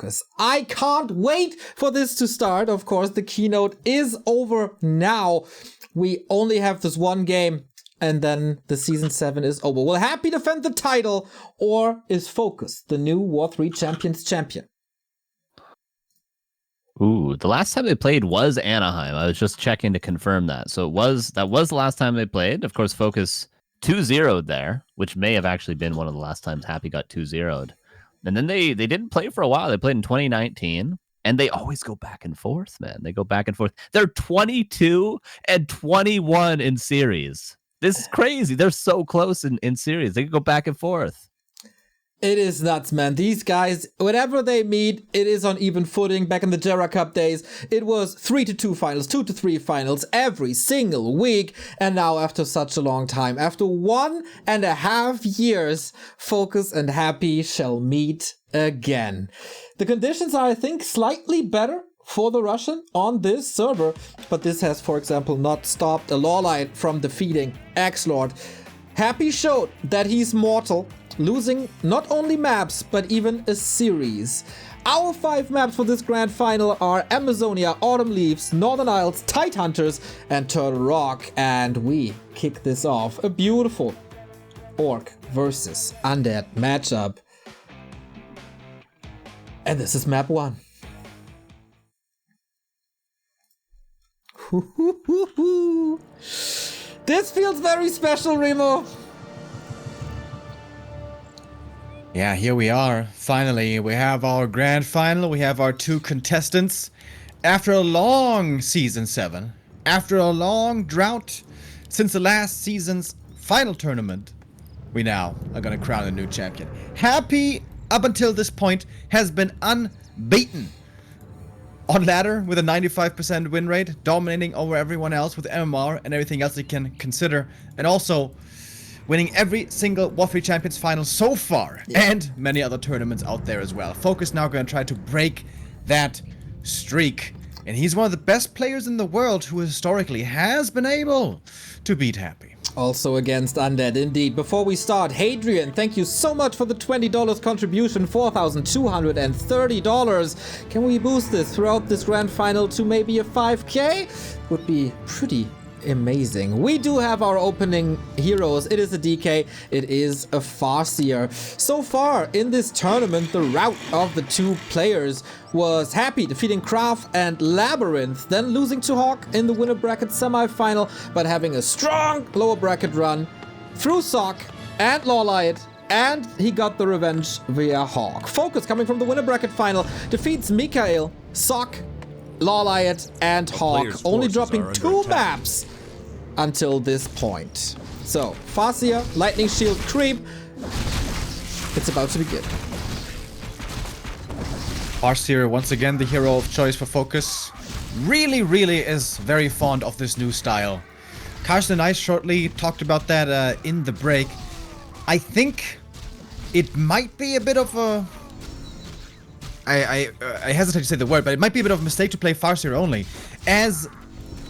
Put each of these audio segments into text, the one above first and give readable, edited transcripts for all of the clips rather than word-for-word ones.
FoCuS. I can't wait for this to start. Of course, the keynote is over now. We only have this one game, and then the Season 7 is over. Will Happy defend the title, or is FoCuS the new W3Champions champion? Ooh, the last time they played was Anaheim. I was just checking to confirm that. So that was the last time they played. Of course, FoCuS 2-0'd there, which may have actually been one of the last times Happy got 2-0'd. And then they didn't play for a while. They played in 2019, and they always go back and forth, man. They go back and forth. They're 22 and 21 in series. This is crazy. They're so close in series. They can go back and forth. It is nuts, man. These guys, whenever they meet, it is on even footing. Back in the Jera Cup days, it was 3-2 finals, 2-3 finals every single week. And now, after such a long time, after 1.5 years, FoCuS and Happy shall meet again. The conditions are, I think, slightly better for the Russian on this server, but this has, for example, not stopped a Lawlight from defeating X-Lord. Happy showed that he's mortal, losing not only maps, but even a series. Our 5 maps for this grand final are Amazonia, Autumn Leaves, Northern Isles, Tidehunters, and Turtle Rock. And we kick this off. A beautiful Orc versus Undead matchup. And this is map 1. This feels very special, Remo. Yeah, here we are. Finally, we have our grand final. We have our 2 contestants. After a long Season 7, after a long drought, since the last season's final tournament, we now are going to crown a new champion. Happy, up until this point, has been unbeaten. On ladder with a 95% win rate, dominating over everyone else with MMR and everything else you can consider. And also winning every single W3Champions final so far, and many other tournaments out there as well. FoCuS now going to try to break that streak. And he's one of the best players in the world who historically has been able to beat Happy. Also against Undead, indeed. Before we start, Hadrian, thank you so much for the $20 contribution, $4,230. Can we boost this throughout this grand final to maybe a 5K? Would be pretty amazing. We do have our opening heroes. It is a DK. It is a FoCuS. So far in this tournament, the route of the 2 players was Happy defeating Kraft and Labyrinth, then losing to Hawk in the winner bracket semi-final, but having a strong lower bracket run through Sock and Lawlight, and he got the revenge via Hawk. FoCuS, coming from the winner bracket final, defeats Mikael, Sock, Lawlight, and Hawk, only dropping 2 maps until this point. So, FoCuS, Lightning Shield, Creep. It's about to begin. CORSAIR, once again the hero of choice for FoCuS. Really is very fond of this new style. Carson and I shortly talked about that in the break. I think it might be a bit of a... I hesitate to say the word, but it might be a bit of a mistake to play FoCuS only. As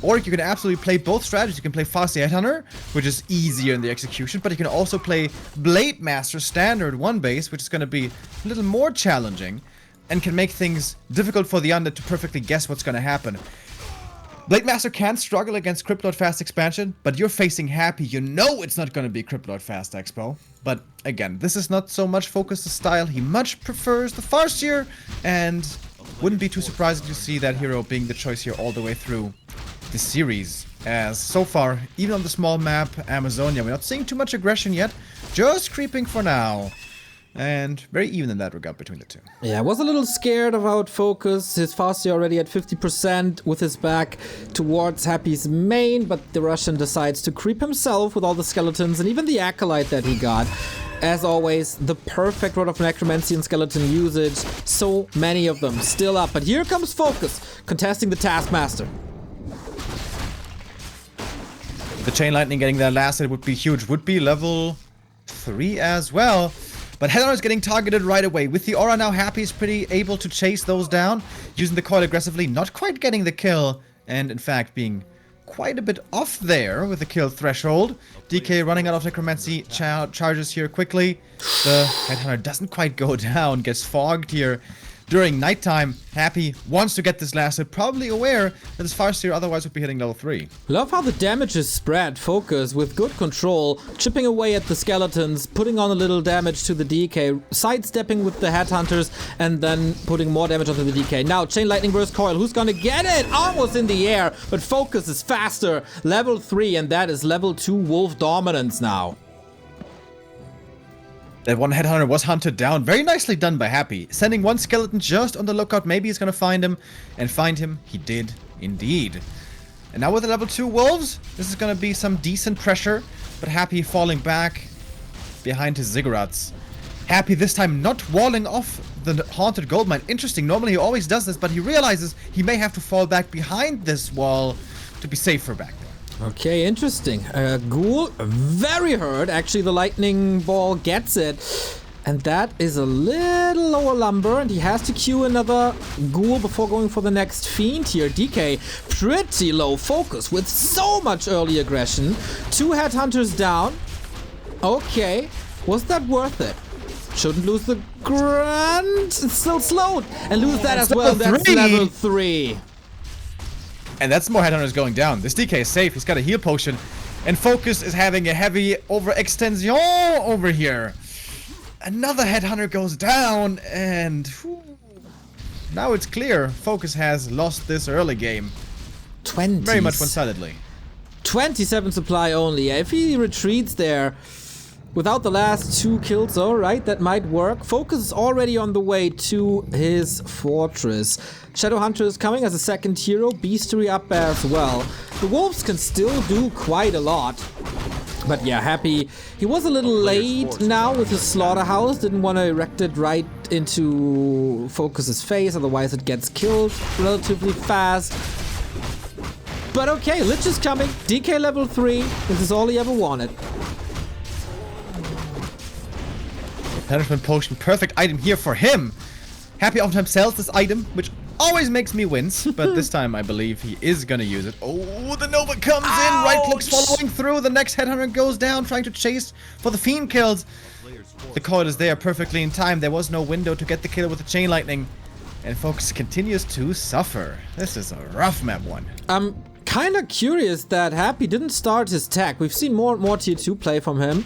Orc, you can absolutely play both strategies. You can play FoCuS Headhunter, which is easier in the execution, but you can also play Blade Master Standard 1 base, which is going to be a little more challenging and can make things difficult for the Undead to perfectly guess what's going to happen. Blade Master can struggle against Cryptlord Fast Expansion, but you're facing Happy. You know it's not going to be Cryptlord Fast Expo. But again, this is not so much FoCuS' style. He much prefers the FoCuS, and wouldn't be too surprising to see that hero being the choice here all the way through the series. As so far, even on the small map Amazonia, we're not seeing too much aggression yet. Just creeping for now. And very even in that regard between the 2. Yeah, I was a little scared about FoCuS. His FoCuS already at 50% with his back towards Happy's main, but the Russian decides to creep himself with all the skeletons and even the Acolyte that he got. As always, the perfect Rod of Necromancy and skeleton usage. So many of them still up. But here comes FoCuS, contesting the Taskmaster. The Chain Lightning getting that last hit would be huge. Would be level 3 as well. But Headhunter is getting targeted right away. With the aura now, Happy is pretty able to chase those down, using the coil aggressively, not quite getting the kill, and in fact being quite a bit off there with the kill threshold. DK running out of Necromancy charges here quickly. The Headhunter doesn't quite go down, gets fogged here during nighttime. Happy wants to get this last hit, probably aware that his Farseer otherwise would be hitting level 3. Love how the damage is spread. FoCuS with good control, chipping away at the skeletons, putting on a little damage to the DK, sidestepping with the headhunters, and then putting more damage onto the DK. Now, Chain Lightning versus Coil. Who's gonna get it? Almost in the air, but FoCuS is faster. Level 3, and that is level 2 Wolf Dominance now. That one headhunter was hunted down. Very nicely done by Happy. Sending one skeleton just on the lookout. Maybe he's gonna find him. And find him, he did indeed. And now with the level 2 wolves, this is gonna be some decent pressure. But Happy falling back behind his ziggurats. Happy this time not walling off the haunted gold mine. Interesting, normally he always does this, but he realizes he may have to fall back behind this wall to be safer back there. Okay, interesting. Ghoul, very hurt. Actually, the lightning ball gets it. And that is a little lower lumber, and he has to queue another Ghoul before going for the next Fiend here. DK, pretty low FoCuS with so much early aggression. 2 headhunters down. Okay, was that worth it? Shouldn't lose the grunt. It's still slowed. And lose that as well. That's level 3. And that's more headhunters going down. This DK is safe. He's got a heal potion. And FoCuS is having a heavy overextension over here. Another headhunter goes down. And now it's clear. FoCuS has lost this early game. 20. Very much one-sidedly. 27 supply only. If he retreats there without the last 2 kills, alright, that might work. FoCuS is already on the way to his fortress. Shadowhunter is coming as a second hero, Beastery up as well. The wolves can still do quite a lot. But yeah, Happy, he was a little late now with his slaughterhouse, didn't want to erect it right into FoCuS's face, otherwise it gets killed relatively fast. But okay, Lich is coming, DK level 3, this is all he ever wanted. Punishment potion, perfect item here for him. Happy oftentimes sells this item, which always makes me wince, but this time I believe he is gonna use it. Oh, the Nova comes in, right clicks following through. The next headhunter goes down, trying to chase for the Fiend kills. The coil is there perfectly in time. There was no window to get the kill with the Chain Lightning, and FoCuS continues to suffer. This is a rough map one. I'm kind of curious that Happy didn't start his tech. We've seen more and more tier 2 play from him.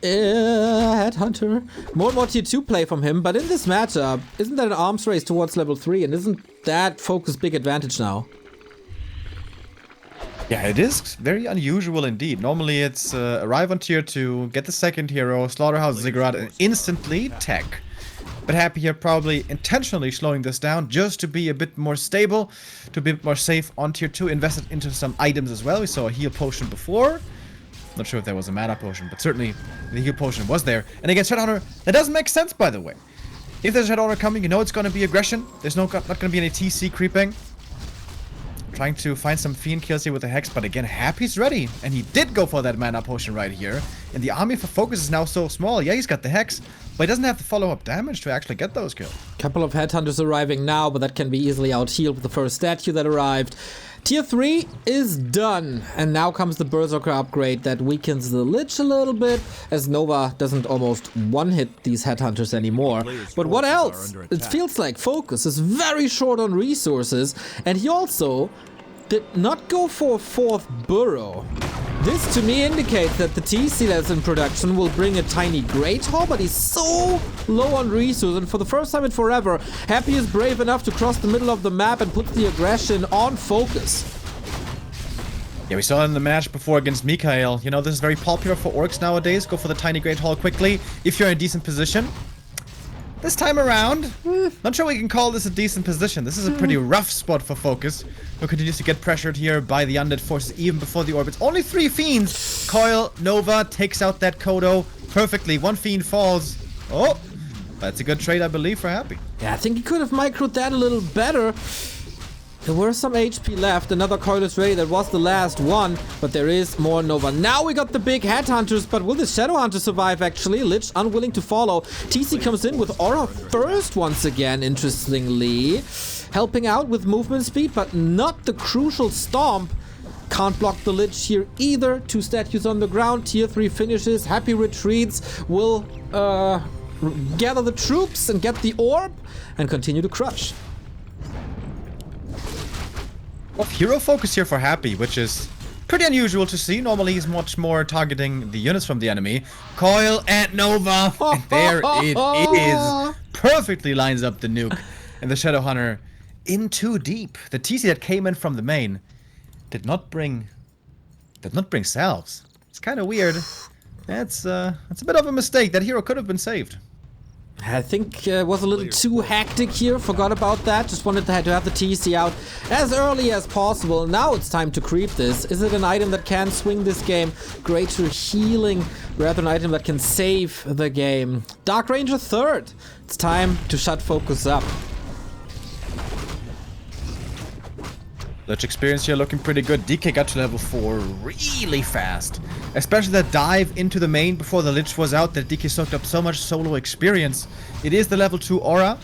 Headhunter. More and more tier 2 play from him, but in this matchup, isn't that an arms race towards level 3? And isn't that FoCuS big advantage now? Yeah, it is very unusual indeed. Normally it's arrive on tier 2, get the second hero, slaughterhouse ziggurat, and instantly tech. But Happy here probably intentionally slowing this down just to be a bit more stable, to be a bit more safe on tier 2, invested into some items as well. We saw a heal potion before. Not sure if there was a mana potion, but certainly the heal potion was there. And against Shadowhunter, that doesn't make sense, by the way. If there's a Shadowhunter coming, you know it's going to be aggression. There's not going to be any TC creeping. Trying to find some Fiend kills here with the Hex, but again, Happy's ready. And he did go for that mana potion right here. And the army for FoCuS is now so small. Yeah, he's got the Hex, but he doesn't have the follow-up damage to actually get those kills. Couple of headhunters arriving now, but that can be easily out-healed with the first statue that arrived. Tier 3 is done, and now comes the Berserker upgrade that weakens the Lich a little bit, as Nova doesn't almost one-hit these headhunters anymore. But what else? It feels like FoCuS is very short on resources, and he also did not go for a 4th burrow. This to me indicates that the TC that's in production will bring a tiny Great Hall, but he's so low on resources, and for the first time in forever, Happy is brave enough to cross the middle of the map and put the aggression on FoCuS. Yeah, we saw it in the match before against Mikael. You know, this is very popular for orcs nowadays. Go for the tiny Great Hall quickly if you're in a decent position. This time around, not sure we can call this a decent position. This is a pretty rough spot for FoCuS, who continues to get pressured here by the Undead forces even before the orbits. Only 3 Fiends. Coil, Nova takes out that Kodo perfectly. 1 Fiend falls. Oh, that's a good trade, I believe, for Happy. Yeah, I think he could have microed that a little better. There were some HP left. Another coil is ready. That was the last one, but there is more Nova. Now we got the big headhunters, but will the Shadowhunter survive actually? Lich unwilling to follow. TC comes in with Aura first once again, interestingly. Helping out with movement speed, but not the crucial stomp. Can't block the Lich here either. 2 statues on the ground. Tier 3 finishes. Happy retreats. Will gather the troops and get the orb and continue to crush. Well, hero focus here for Happy, which is pretty unusual to see. Normally he's much more targeting the units from the enemy. Coil and Nova. And there it is. Perfectly lines up the nuke. And the Shadowhunter in too deep. The TC that came in from the main did not bring salves. It's kind of weird. That's a bit of a mistake. That hero could have been saved. I think it was a little too hectic here, forgot about that, just wanted to have the TC out as early as possible. Now it's time to creep this. Is it an item that can swing this game? Greater healing, rather an item that can save the game. Dark Ranger third. It's time to shut FoCuS up. Lich experience here looking pretty good. DK got to level 4 really fast. Especially that dive into the main before the Lich was out, that DK soaked up so much solo experience. It is the level 2 aura,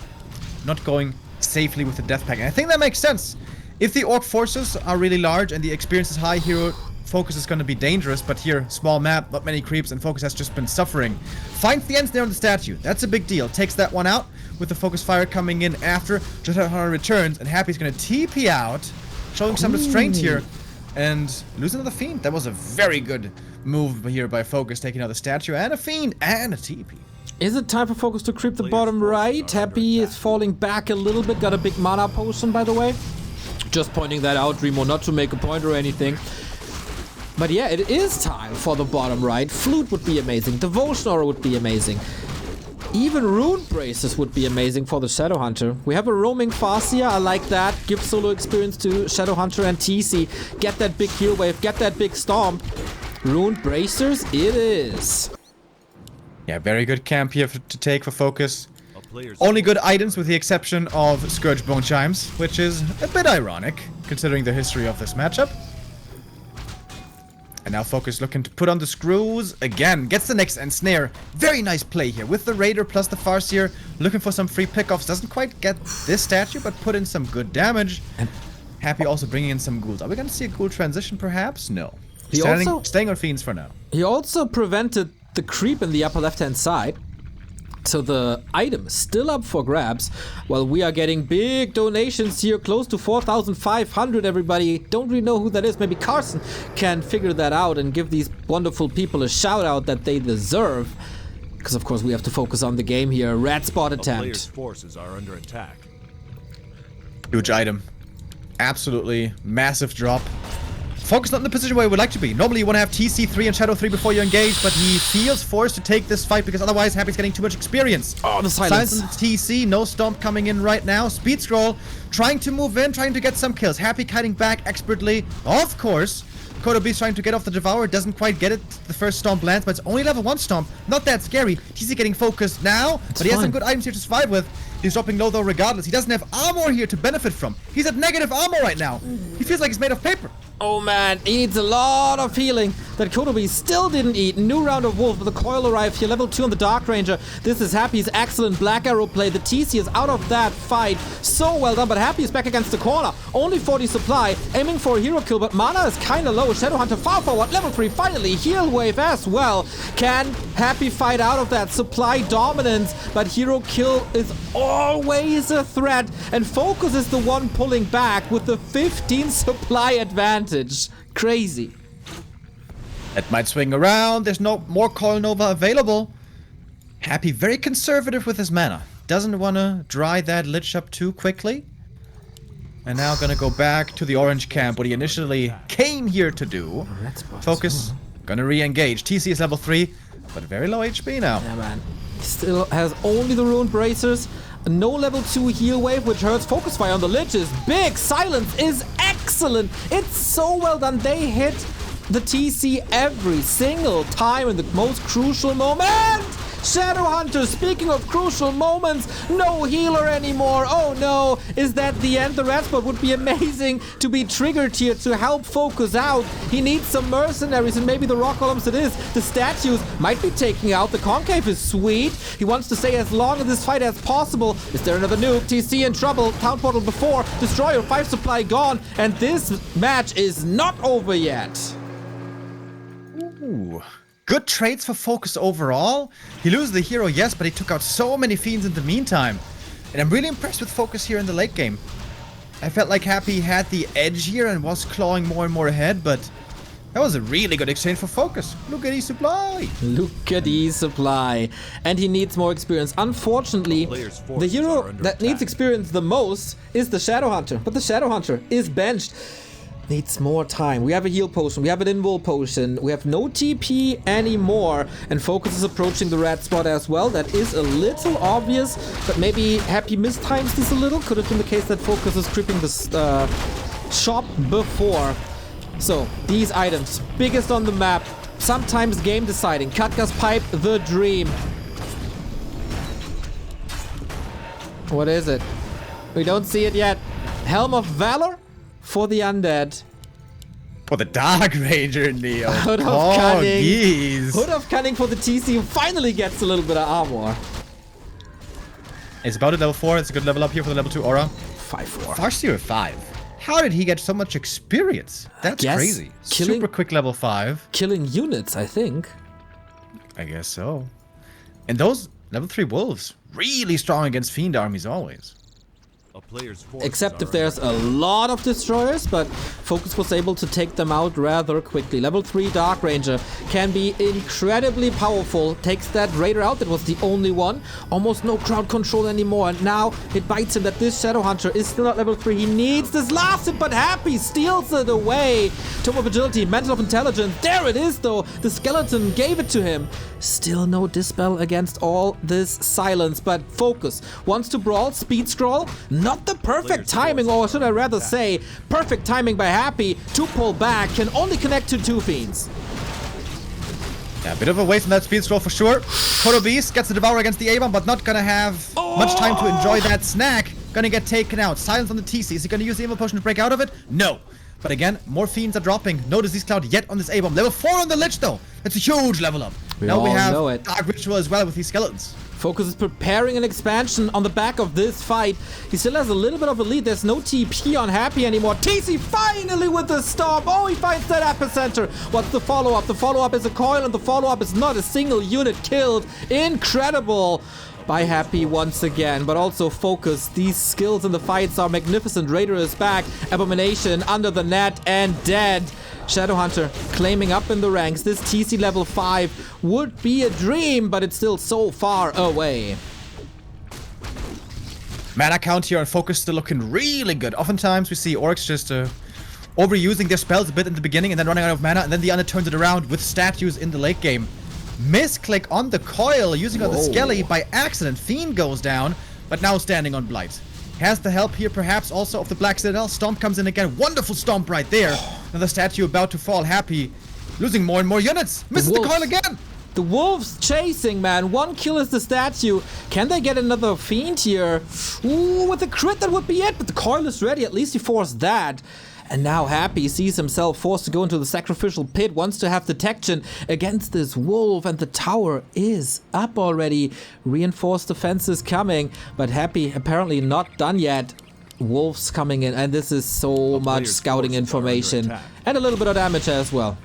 not going safely with the death pack. And I think that makes sense. If the orc forces are really large and the experience is high, hero FoCuS is going to be dangerous. But here, small map, not many creeps, and FoCuS has just been suffering. Finds the ends there on the statue. That's a big deal. Takes that one out with the FoCuS fire coming in after. Shadowhunter returns, and Happy's going to TP out. Showing some restraint here and losing another Fiend. That was a very good move here by FoCuS, taking out the statue and a Fiend and a TP. Is it time for FoCuS to creep the bottom right? Happy is falling back a little bit. Got a big mana potion, by the way. Just pointing that out, Remo, not to make a point or anything. But yeah, it is time for the bottom right. Flute would be amazing. Devotion Aura would be amazing. Even Rune Braces would be amazing for the Shadowhunter. We have a roaming Farseer, I like that. Give solo experience to Shadowhunter and TC. Get that big heal wave, get that big stomp. Rune Bracers it is. Yeah, very good camp here to take for FoCuS. Only good items with the exception of Scourge Bone Chimes, which is a bit ironic, considering the history of this matchup. And now FoCuS looking to put on the screws again. Gets the next ensnare. Very nice play here with the Raider plus the Farseer. Looking for some free pickoffs. Doesn't quite get this statue, but put in some good damage. And Happy also bringing in some ghouls. Are we going to see a ghoul transition perhaps? No. Staying on Fiends for now. He also prevented the creep in the upper left-hand side. So the item is still up for grabs, while we are getting big donations here, close to 4,500, everybody. Don't really know who that is. Maybe Carson can figure that out and give these wonderful people a shout out that they deserve. Because of course we have to focus on the game here. Red spot attempt. Player's forces are under attack. Huge item. Absolutely massive drop. FoCuS not in the position where he would like to be. Normally you want to have TC3 and Shadow 3 before you engage, but he feels forced to take this fight because otherwise Happy's getting too much experience. Oh, the silence. Silence on the TC, no stomp coming in right now. Speed scroll, trying to move in, trying to get some kills. Happy kiting back expertly. Of course, Kodo Beast trying to get off the Devourer, doesn't quite get it. The first stomp lands, but it's only level 1 stomp. Not that scary. TC getting focused now, but he has some good items here to survive with. He's dropping low though regardless. He doesn't have armor here to benefit from. He's at negative armor right now. He feels like he's made of paper. Oh man, he needs a lot of healing that Kodobi still didn't eat. New round of Wolf, but the coil arrived here. Level 2 on the Dark Ranger. This is Happy's excellent Black Arrow play. The TC is out of that fight. So well done, but Happy is back against the corner. Only 40 supply, aiming for a hero kill, but mana is kind of low. Shadowhunter far forward. Level 3 finally. Heal wave as well. Can Happy fight out of that supply dominance? But hero kill is always a threat. And FoCuS is the one pulling back with the 15 supply advantage. Crazy. That might swing around. There's no more Coil Nova available. Happy very conservative with his mana. Doesn't want to dry that Lich up too quickly. And now gonna go back to the orange camp, what he initially came here to do. FoCuS, gonna re-engage. TC is level 3, but very low HP now. Yeah, man. Still has only the Rune Bracers. No level 2 heal wave, which hurts. Focus fire on the Lich is big. Silence is excellent. It's so well done. They hit the TC every single time in the most crucial moment. Shadowhunter, speaking of crucial moments, no healer anymore. Oh no, is that the end? The red spot would be amazing to be triggered here to help FoCuS out. He needs some mercenaries and maybe the rock columns it is. The statues might be taking out. The concave is sweet. He wants to stay as long in this fight as possible. Is there another nuke? TC in trouble. Town portal before. Destroyer, 5 supply gone. And this match is not over yet. Ooh. Good trades for FoCuS overall. He loses the hero, yes, but he took out so many fiends in the meantime. And I'm really impressed with FoCuS here in the late game. I felt like Happy had the edge here and was clawing more and more ahead, but that was a really good exchange for FoCuS. Look at his supply. Look at his supply. And he needs more experience. Unfortunately, the hero that needs experience the most is the Shadowhunter. But the Shadowhunter is benched. Needs more time. We have a heal potion. We have an invul potion. We have no TP anymore. And FoCuS is approaching the red spot as well. That is a little obvious. But maybe Happy mistimes this a little. Could have been the case that FoCuS is creeping the shop before. So, these items, biggest on the map, sometimes game deciding. Katka's Pipe, the dream. What is it? We don't see it yet. Helm of Valor for the Undead. For the Dark Ranger, Neo. Hood of Cunning. Geez. Hood of Cunning for the TC, who finally gets a little bit of armor. It's about a level 4. It's a good level up here for the level 2 aura. 5-4. Farseer 5. How did he get so much experience? That's crazy. Super quick level 5. Killing units, I think. I guess so. And those level 3 wolves, really strong against fiend armies always. Except if there's a lot of destroyers, but FoCuS was able to take them out rather quickly. Level 3 Dark Ranger can be incredibly powerful. Takes that Raider out, that was the only one. Almost no crowd control anymore, and now it bites him that this Shadowhunter is still at level 3. He needs this last hit, but Happy steals it away. Tome of Agility, Mantle of Intelligence. There it is, though. The skeleton gave it to him. Still no Dispel against all this silence, but FoCuS wants to brawl, speed scroll. Not the perfect timing, or should I rather say, perfect timing by Happy to pull back. Can only connect to 2 fiends. Yeah, a bit of a waste on that speed scroll for sure. Proto Beast gets the Devourer against the A-Bomb, but not gonna have much time to enjoy that snack. Gonna get taken out. Silence on the TC. Is he gonna use the Invul Potion to break out of it? No. But again, more fiends are dropping. No Disease Cloud yet on this A-Bomb. Level 4 on the Lich though. That's a huge level up. Now we have Dark Ritual as well with these skeletons. FoCuS is preparing an expansion on the back of this fight. He still has a little bit of a lead. There's no TP on Happy anymore. TC finally with the stomp. Oh, he finds that epicenter. What's the follow-up? The follow-up is a coil, and the follow-up is not a single unit killed. Incredible by Happy once again, but also FoCuS. These skills in the fights are magnificent. Raider is back. Abomination under the net and dead. Shadowhunter claiming up in the ranks. This TC level 5 would be a dream, but it's still so far away. Mana count here on FoCuS still looking really good. Oftentimes we see orcs just overusing their spells a bit in the beginning and then running out of mana, and then the Undead turns it around with statues in the late game. Misclick on the coil, using on the Skelly by accident. Fiend goes down, but now standing on Blight. Has the help here perhaps also of the Black Citadel. Stomp comes in again. Wonderful stomp right there. Another statue about to fall. Happy losing more and more units. Misses the coil again. The wolves chasing, man. 1 kill is the statue. Can they get another fiend here? Ooh, with a crit that would be it, but the coil is ready. At least he forced that. And now Happy sees himself forced to go into the sacrificial pit, wants to have detection against this wolf, and the tower is up already. Reinforced defenses coming, but Happy apparently not done yet. Wolves coming in, and this is so much scouting information. And a little bit of damage as well.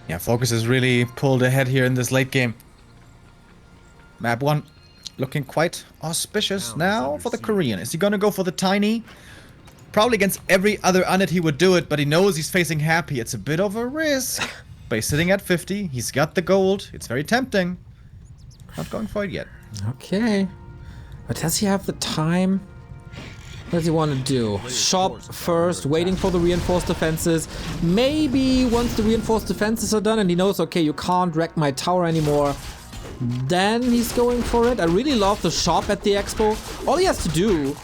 Yeah, FoCuS is really pulled ahead here in this late game. Map 1 looking quite auspicious now for the Korean. Is he gonna go for the tiny? Probably against every other Undead he would do it, but he knows he's facing Happy. It's a bit of a risk. But he's sitting at 50. He's got the gold. It's very tempting. Not going for it yet. Okay. But does he have the time? What does he want to do? Shop first, waiting for the reinforced defenses. Maybe once the reinforced defenses are done and he knows, okay, you can't wreck my tower anymore, then he's going for it. I really love the shop at the expo. All he has to do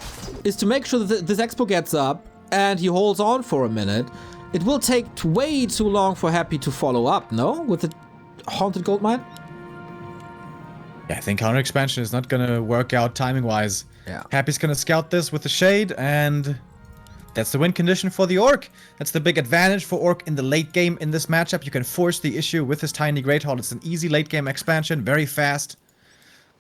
is to make sure that this expo gets up and he holds on for a minute. It will take way too long for Happy to follow up, no? With the Haunted Goldmine? Yeah, I think counter expansion is not gonna work out timing-wise. Yeah. Happy's gonna scout this with the Shade, and that's the win condition for the Orc. That's the big advantage for Orc in the late game in this matchup. You can force the issue with his Tiny Great Hall. It's an easy late game expansion, very fast.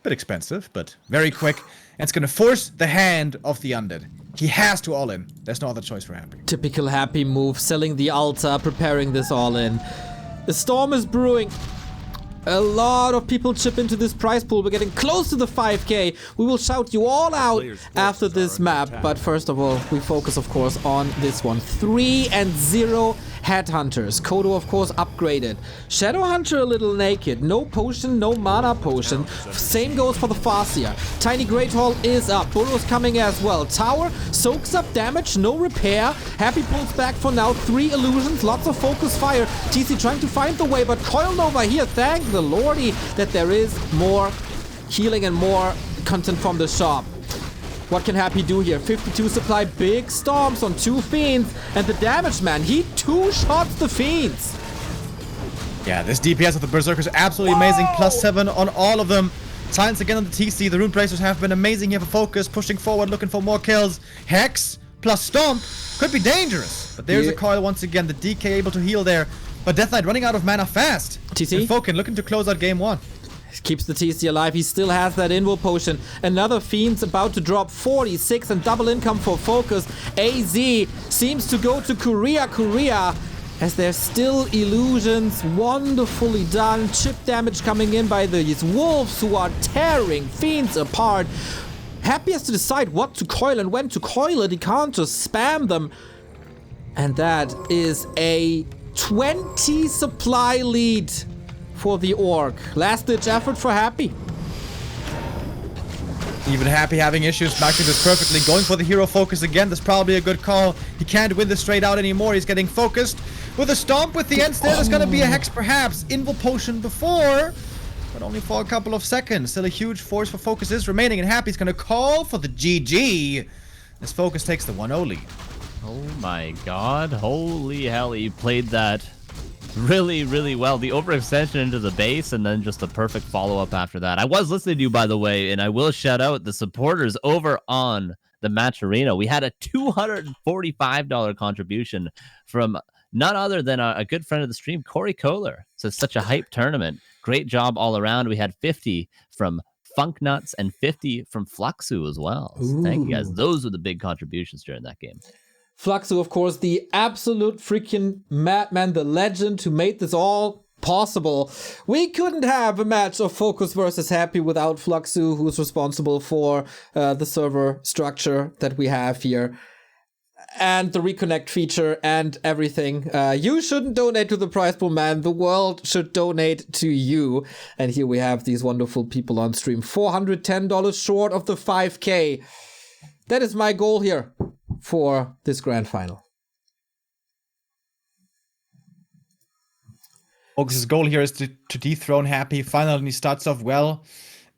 Bit expensive, but very quick. And it's gonna force the hand of the Undead. He has to all in. There's no other choice for Happy. Typical Happy move, selling the altar, preparing this all in. A storm is brewing. A lot of people chip into this prize pool. We're getting close to the 5K. We will shout you all out after this map. But first of all, we focus, of course, on this one. 3-0 Headhunters. Kodo, of course, upgraded. Shadowhunter a little naked. No potion, no mana potion. Same goes for the FoCuS. Tiny Great Hall is up. Burrow's coming as well. Tower soaks up damage, no repair. Happy pulls back for now. 3 illusions, lots of focus fire. TC trying to find the way, but Coil Nova here. Thank the lordy that there is more healing and more content from the shop. What can Happy do here? 52 supply, big storms on 2 Fiends, and the damage, man, he 2-shots the Fiends. Yeah, this DPS of the Berserker is absolutely amazing. +7 on all of them. Silence again on the TC. The Rune Bracers have been amazing here for FoCuS, pushing forward, looking for more kills. Hex plus Stomp could be dangerous, but there's a coil once again. The DK able to heal there, but Death Knight running out of mana fast. TC? And FoCuS looking to close out game 1. Keeps the TC alive. He still has that Invo potion. Another Fiend's about to drop 46 and double income for FoCuS. AZ seems to go to Korea, as there's still illusions. Wonderfully done. Chip damage coming in by these wolves who are tearing Fiends apart. Happy has to decide what to coil and when to coil it. He can't just spam them. And that is a 20 supply lead for the Orc. Last ditch effort for Happy. Even Happy having issues matching this perfectly. Going for the hero FoCuS again. That's probably a good call. He can't win this straight out anymore. He's getting focused with a Stomp with the end snare. There's gonna be a Hex perhaps. Invo potion before, but only for a couple of seconds. Still a huge force for FoCuS is remaining, and Happy's gonna call for the GG as FoCuS takes the 1-0 lead. Oh my god, holy hell, he played that really, really well. The overextension into the base and then just a perfect follow-up after that. I was listening to you, by the way, and I will shout out the supporters over on the Match Arena. We had a $245 contribution from none other than a good friend of the stream, Corey Kohler. So it's such a hype tournament. Great job all around. We had 50 from Funk Nuts and 50 from Fluxu as well. So thank you guys. Those were the big contributions during that game. Fluxu, of course, the absolute freaking madman, the legend who made this all possible. We couldn't have a match of FoCuS versus Happy without Fluxu, who's responsible for the server structure that we have here. And the reconnect feature and everything. You shouldn't donate to the prize pool, man. The world should donate to you. And here we have these wonderful people on stream. $410 short of the 5K. That is my goal here for this grand final. FoCuS's goal here is to dethrone Happy. Finally, he starts off well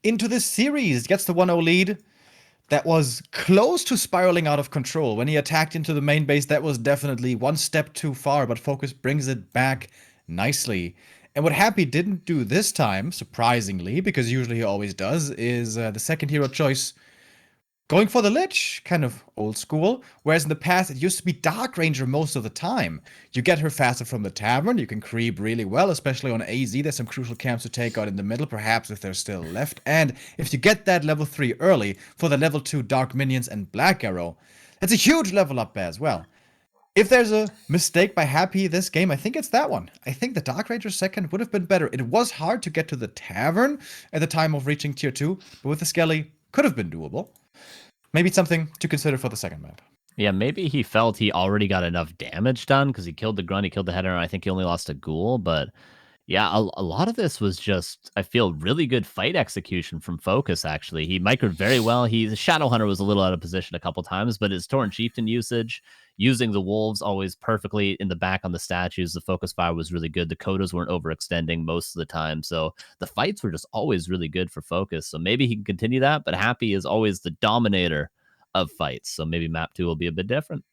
into this series. Gets the 1-0 lead. That was close to spiraling out of control. When he attacked into the main base, that was definitely one step too far, but FoCuS brings it back nicely. And what Happy didn't do this time, surprisingly, because usually he always does, is the second hero choice going for the Lich, kind of old school, whereas in the past it used to be Dark Ranger most of the time. You get her faster from the tavern, you can creep really well, especially on AZ. There's some crucial camps to take out in the middle, perhaps if they're still left. And if you get that level 3 early for the level 2 Dark Minions and Black Arrow, that's a huge level up as well. If there's a mistake by Happy this game, I think it's that one. I think the Dark Ranger second would have been better. It was hard to get to the tavern at the time of reaching tier 2, but with the Skelly, could have been doable. Maybe it's something to consider for the second map. Yeah, maybe he felt he already got enough damage done because he killed the grunt, he killed the header, and I think he only lost a ghoul. But yeah, a lot of this was just, I feel, really good fight execution from FoCuS, actually. He microed very well. The Shadowhunter was a little out of position a couple times, but his Torrent Chieftain usage, using the wolves always perfectly in the back on the statues, the focus fire was really good. The Kodas weren't overextending most of the time. So the fights were just always really good for FoCuS. So maybe he can continue that, but Happy is always the dominator of fights. So maybe map 2 will be a bit different.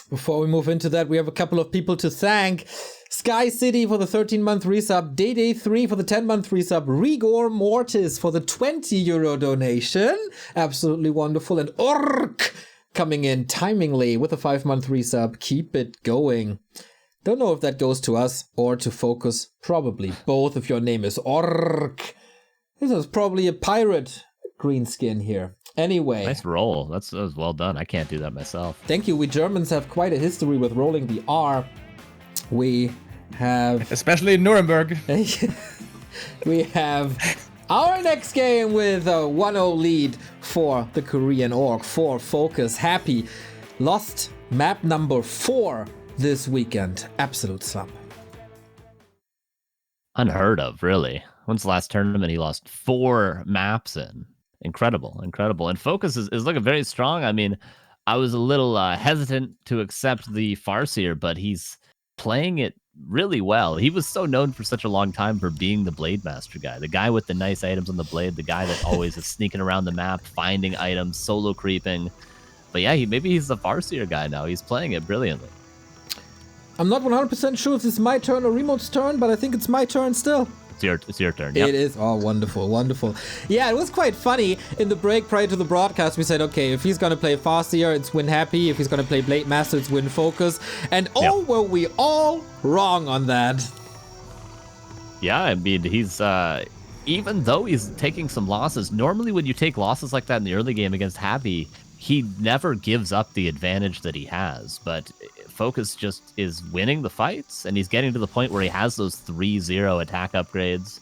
Before we move into that, we have a couple of people to thank. Sky City for the 13-month resub, Day3 for the 10-month resub, Rigor Mortis for the 20 euro donation. Absolutely wonderful. And ORC coming in timingly with a 5-month resub. Keep it going. Don't know if that goes to us or to FoCuS. Probably both if your name is ORC. This is probably a pirate green skin here. Anyway. Nice roll. That was well done. I can't do that myself. Thank you. We Germans have quite a history with rolling the R. We have Especially in Nuremberg. we have our next game with a 1-0 lead for the Korean Orc for FoCuS. Happy lost map number 4 this weekend. Absolute slump. Unheard of, really. When's the last tournament he lost 4 maps in? Incredible, incredible. And FoCuS is looking very strong. I mean, I was a little hesitant to accept the FoCuS, but he's playing it really well. He was so known for such a long time for being the Blade Master guy, the guy with the nice items on the blade, the guy that always is sneaking around the map, finding items, solo creeping. But yeah, maybe he's the FoCuS guy now. He's playing it brilliantly. I'm not 100% sure if this is my turn or Remote's turn, but I think it's my turn still. It's your turn. Yep. It is. Oh, wonderful, wonderful. Yeah, it was quite funny. In the break prior to the broadcast, we said, okay, if he's going to play FoCuS, it's win happy. If he's going to play Blade Master, it's win FoCuS. And were we all wrong on that. Yeah, I mean, he's, even though he's taking some losses, normally when you take losses like that in the early game against Happy, he never gives up the advantage that he has. But FoCuS just is winning the fights, and he's getting to the point where he has those 3-0 attack upgrades,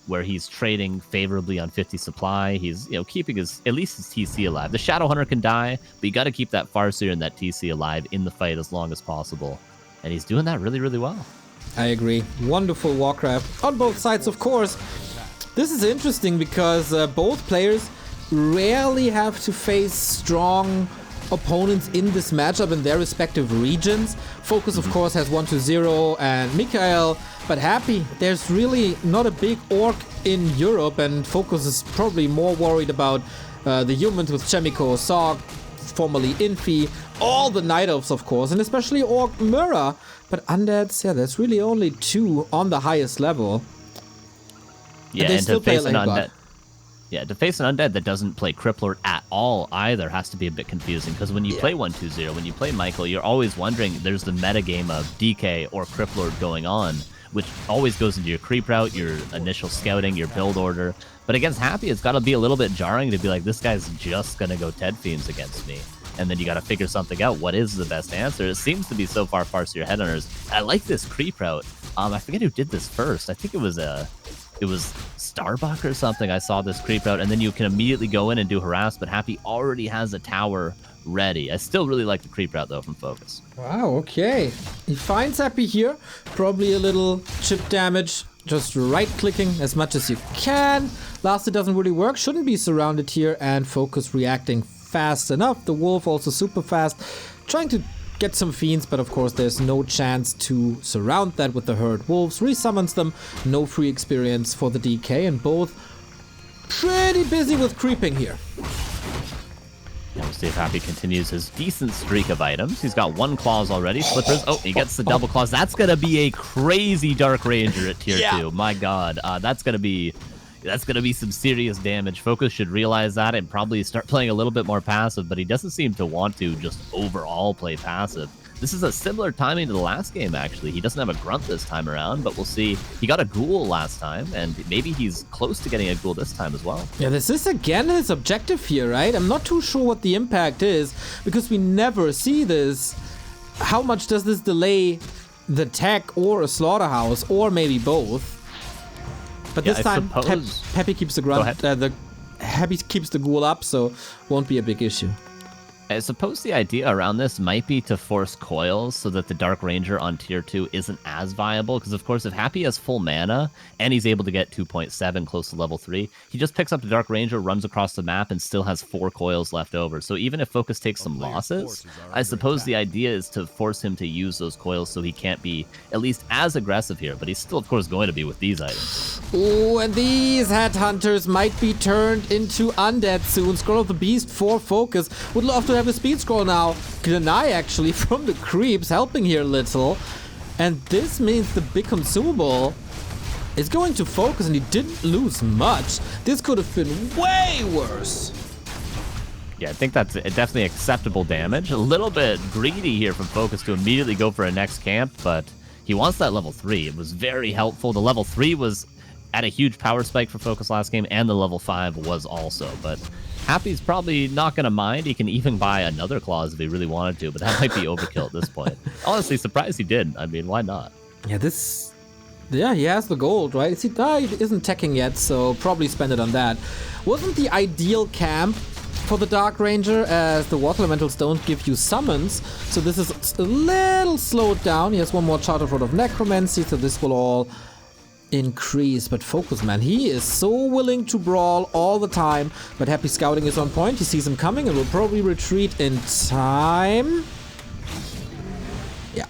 where he's trading favorably on 50 supply. He's, keeping at least his TC alive. The Shadow Hunter can die, but you got to keep that FoCuS and that TC alive in the fight as long as possible. And he's doing that really, really well. I agree. Wonderful Warcraft on both sides, of course. This is interesting because both players rarely have to face strong opponents in this matchup in their respective regions. FoCuS, of course, has 1-0 and Mikael, but Happy, there's really not a big orc in Europe, and FoCuS is probably more worried about the humans with Chemico, Sog, formerly Infi, all the Night Elves, of course, and especially Orc Mira. But Undeads, yeah, there's really only 2 on the highest level. Yeah, and to face an Undead. Yeah, to face an Undead that doesn't play Crippler at all either has to be a bit confusing, because when you play 1-2-0, when you play Michael, you're always wondering, there's the metagame of DK or Crippler going on, which always goes into your creep route, your initial scouting, your build order. But against Happy, it's got to be a little bit jarring to be like, this guy's just going to go Ted Fiends against me. And then you got to figure something out. What is the best answer? It seems to be so far Farseer Headhunters. I like this creep route. I forget who did this first. I think it was Starbuck or something. I saw this creep out, and then you can immediately go in and do harass, but Happy already has a tower ready. I still really like the creep route though from FoCuS. Wow, okay. He finds Happy here. Probably a little chip damage. Just right-clicking as much as you can. Last, it doesn't really work. Shouldn't be surrounded here, and FoCuS reacting fast enough. The Wolf also super fast. Trying to get some Fiends, but of course there's no chance to surround that with the Herd Wolves. Resummons them. No free experience for the DK, and both pretty busy with creeping here. We'll see if Happy continues his decent streak of items. He's got 1 claws already. Slippers. Oh, he gets the double claws. That's going to be a crazy Dark Ranger at tier 2. My God. That's going to be some serious damage. FoCuS should realize that and probably start playing a little bit more passive, but he doesn't seem to want to just overall play passive. This is a similar timing to the last game, actually. He doesn't have a grunt this time around, but we'll see. He got a ghoul last time, and maybe he's close to getting a ghoul this time as well. Yeah, this is again his objective here, right? I'm not too sure what the impact is, because we never see this. How much does this delay the tech or a slaughterhouse, or maybe both? But this time, Happy keeps the grunt. Happy keeps the ghoul up, so won't be a big issue. I suppose the idea around this might be to force coils so that the Dark Ranger on tier 2 isn't as viable, because of course if Happy has full mana and he's able to get 2.7 close to level 3, he just picks up the Dark Ranger, runs across the map, and still has 4 coils left over. So even if FoCuS takes some losses, I suppose the idea is to force him to use those coils so he can't be at least as aggressive here, but he's still of course going to be with these items. Ooh, and these Headhunters might be turned into Undead soon. Scroll of the Beast for FoCuS. Would love to have a speed scroll now. Granai actually from the creeps helping here a little. And this means the big consumable is going to FoCuS, and he didn't lose much. This could have been way worse. Yeah, I think that's definitely acceptable damage. A little bit greedy here from FoCuS to immediately go for a next camp, but he wants that level 3. It was very helpful. The level 3 was at a huge power spike for FoCuS last game, and the level 5 was also, but Happy's probably not going to mind. He can even buy another clause if he really wanted to, but that might be overkill at this point. Honestly, surprised he did. I mean, why not? Yeah, this... Yeah, he has the gold, right? He isn't teching yet, so probably spend it on that. Wasn't the ideal camp for the Dark Ranger, as the Water Elementals don't give you summons, so this is a little slowed down. He has one more Charter Road of Necromancy, so this will all increase. But FoCuS, man, he is so willing to brawl all the time, but Happy Scouting is on point. He sees him coming and will probably retreat in time. Yeah,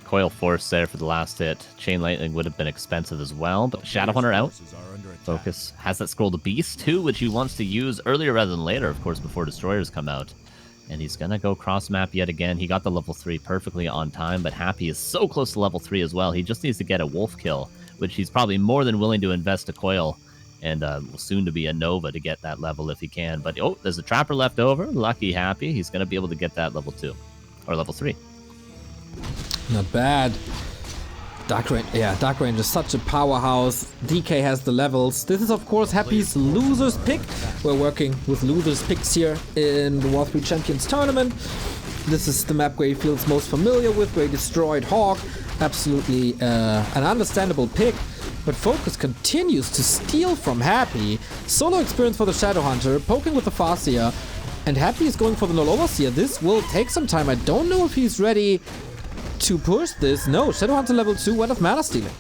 Coil Force there for the last hit. Chain Lightning would have been expensive as well, but Shadowhunter out. FoCuS has that Scroll to Beast too, which he wants to use earlier rather than later, of course, before Destroyers come out. And he's gonna go cross map yet again. He got the level 3 perfectly on time, but Happy is so close to level 3 as well. He just needs to get a Wolf kill, which he's probably more than willing to invest a Coil, and soon to be a Nova to get that level if he can. But oh, there's a Trapper left over. Lucky Happy. He's gonna be able to get that level 2 or level 3. Not bad. Dark Ranger is such a powerhouse. DK has the levels. This is, of course, Happy's loser's pick. We're working with loser's picks here in the W3Champions tournament. This is the map where he feels most familiar with, where he destroyed Hawk. Absolutely an understandable pick. But FoCuS continues to steal from Happy. Solo experience for the Shadowhunter, poking with the FoCuS, and Happy is going for the Null Overseer. This will take some time. I don't know if he's ready to push this. No, Shadowhunter level 2 went of mana stealing.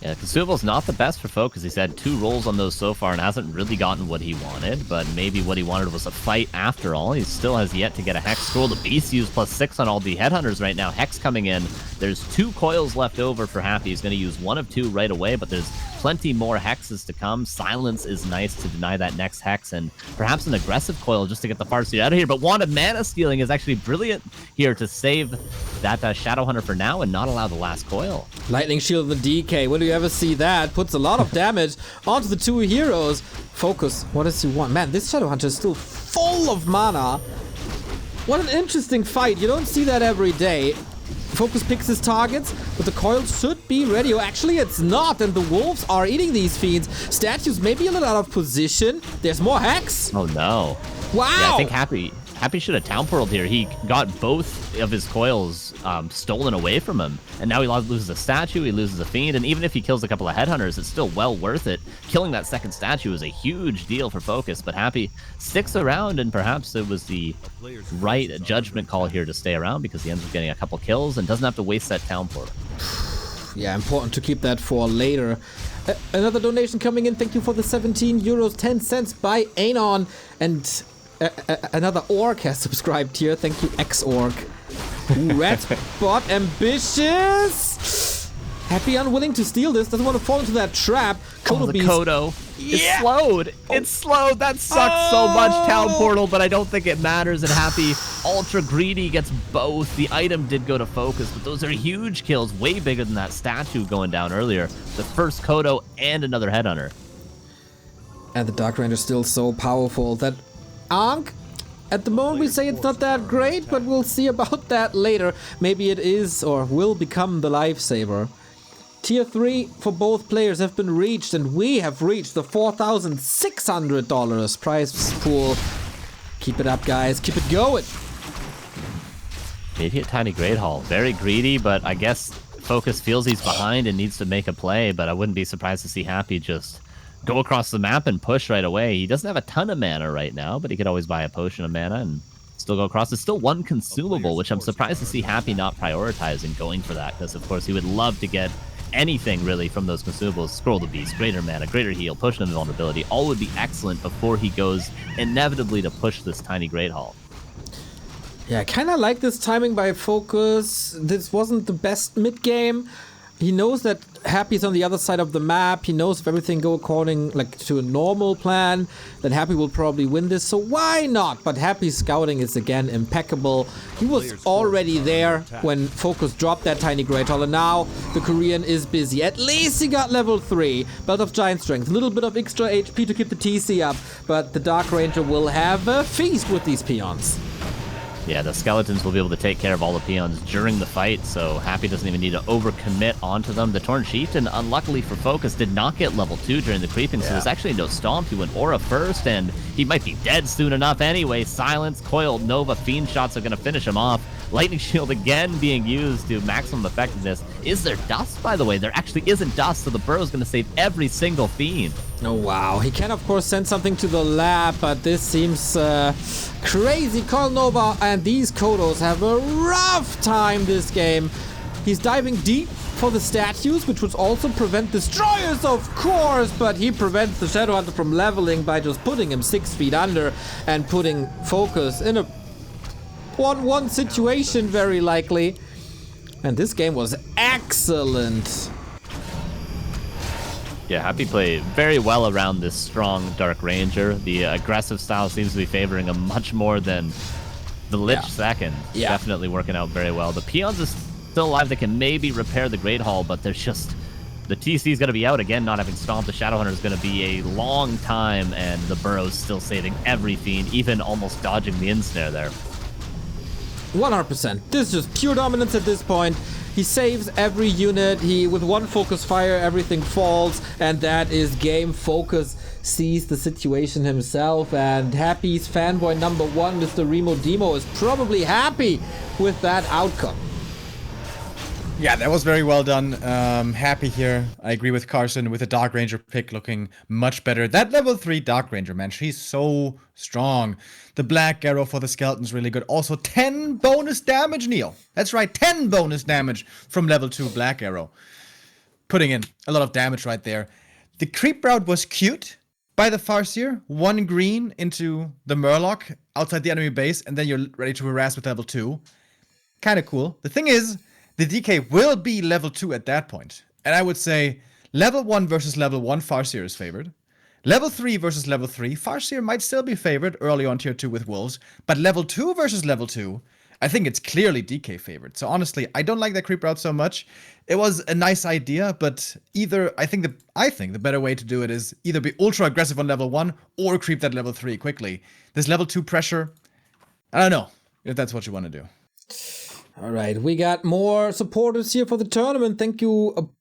Yeah, Consumable's not the best for FoCuS. He's had 2 rolls on those so far and hasn't really gotten what he wanted, but maybe what he wanted was a fight after all. He still has yet to get a Hex Scroll. The Beast used +6 on all the Headhunters right now. Hex coming in. There's 2 coils left over for Happy. He's going to use 1 of 2 right away, but there's plenty more hexes to come. Silence is nice to deny that next hex, and perhaps an aggressive coil just to get the Farseer out of here. But Wand of Mana Stealing is actually brilliant here to save that Shadowhunter for now and not allow the last coil. Lightning Shield of the DK. When do you ever see that? Puts a lot of damage onto the 2 heroes. FoCuS, what does he want? Man, this Shadowhunter is still full of mana. What an interesting fight. You don't see that every day. FoCuS picks his targets, but the coil should be ready. Oh, actually, it's not, and the wolves are eating these fiends. Statues may be a little out of position. There's more hex. Oh, no. Wow. Yeah, I think Happy should have town portaled here. He got both of his coils stolen away from him, and now he loses a statue, he loses a fiend, and even if he kills a couple of headhunters, it's still well worth it. Killing that second statue is a huge deal for FoCuS, but Happy sticks around, and perhaps it was the right judgment call here to stay around because he ends up getting a couple kills and doesn't have to waste that town portal. Yeah, important to keep that for later. Another donation coming in. Thank you for the 17 euros 10 cents by Anon, and another orc has subscribed here. Thank you, X-Orc. Red Spot ambitious. Happy unwilling to steal this. Doesn't want to fall into that trap. The Kodo. It's slowed. It's slowed. That sucks so much, Town Portal, but I don't think it matters. And Happy, ultra greedy, gets both. The item did go to FoCuS, but those are huge kills. Way bigger than that statue going down earlier. The first Kodo and another Headhunter. And the Dark Ranger is still so powerful that Ankh, at the moment we say it's not that great, but we'll see about that later. Maybe it is or will become the lifesaver. Tier 3 for both players have been reached, and we have reached the $4,600 prize pool. Keep it up, guys. Keep it going. Maybe a tiny Great Hall. Very greedy, but I guess FoCuS feels he's behind and needs to make a play, but I wouldn't be surprised to see Happy just go across the map and push right away. He doesn't have a ton of mana right now, but he could always buy a potion of mana and still go across. It's still 1 consumable, which I'm surprised to see Happy not prioritizing going for that, because of course he would love to get anything really from those consumables. Scroll the Beast, greater mana, greater heal, potion of invulnerability, all would be excellent before he goes inevitably to push this tiny Great Hall. Yeah, I kind of like this timing by FoCuS. This wasn't the best mid-game. He knows that Happy's on the other side of the map. He knows if everything go according to a normal plan, then Happy will probably win this. So why not? But Happy's scouting is again impeccable. He was already there when FoCuS dropped that tiny Great Hall, and now the Korean is busy. At least he got level 3. Belt of Giant Strength. A little bit of extra HP to keep the TC up, but the Dark Ranger will have a feast with these peons. Yeah, the skeletons will be able to take care of all the peons during the fight, so Happy doesn't even need to overcommit onto them. The Torn Chieftain, unluckily for FoCuS, did not get level 2 during the creeping, so there's actually no stomp. He went Aura first, and he might be dead soon enough anyway. Silence, Coiled Nova, Fiend Shots are going to finish him off. Lightning Shield again being used to maximum effectiveness. Is there dust, by the way? There actually isn't dust, so the Burrow's going to save every single Fiend. Oh, wow. He can, of course, send something to the lab, but this seems crazy. Coil Nova and these Kodos have a rough time this game. He's diving deep for the statues, which would also prevent destroyers, of course, but he prevents the Shadowhunter from leveling by just putting him 6 feet under and putting FoCuS in a 1-1 situation, very likely. And this game was excellent. Yeah, Happy played very well around this strong Dark Ranger. The aggressive style seems to be favoring him much more than the Lich second. Yeah. Definitely working out very well. The peons are still alive. They can maybe repair the Great Hall, but there's just... The TC is going to be out again, not having stomped. The Shadowhunter is going to be a long time, and the Burrow's still saving every Fiend, even almost dodging the Ensnare there. 100%. This is just pure dominance at this point. He saves every unit. With one focus fire, everything falls, and that is game. FoCuS sees the situation himself, and Happy's fanboy number 1, Mr. Remo Demo, is probably happy with that outcome. Yeah, that was very well done. Happy here. I agree with Carson with the Dark Ranger pick looking much better. That level 3 Dark Ranger, man, she's so strong. The Black Arrow for the Skeleton's really good. Also 10 bonus damage, Neil. That's right, 10 bonus damage from level 2 Black Arrow. Putting in a lot of damage right there. The creep route was cute by the Farseer. 1 green into the Murloc outside the enemy base, and then you're ready to harass with level 2. Kind of cool. The thing is, the DK will be level 2 at that point. And I would say level 1 versus level 1, Farseer is favored. Level 3 versus level 3, Farseer might still be favored early on tier 2 with Wolves. But level 2 versus level 2, I think it's clearly DK favored. So honestly, I don't like that creep route so much. It was a nice idea, but I think the better way to do it is either be ultra aggressive on level 1 or creep that level 3 quickly. This level 2 pressure, I don't know if that's what you want to do. All right, we got more supporters here for the tournament. Thank you,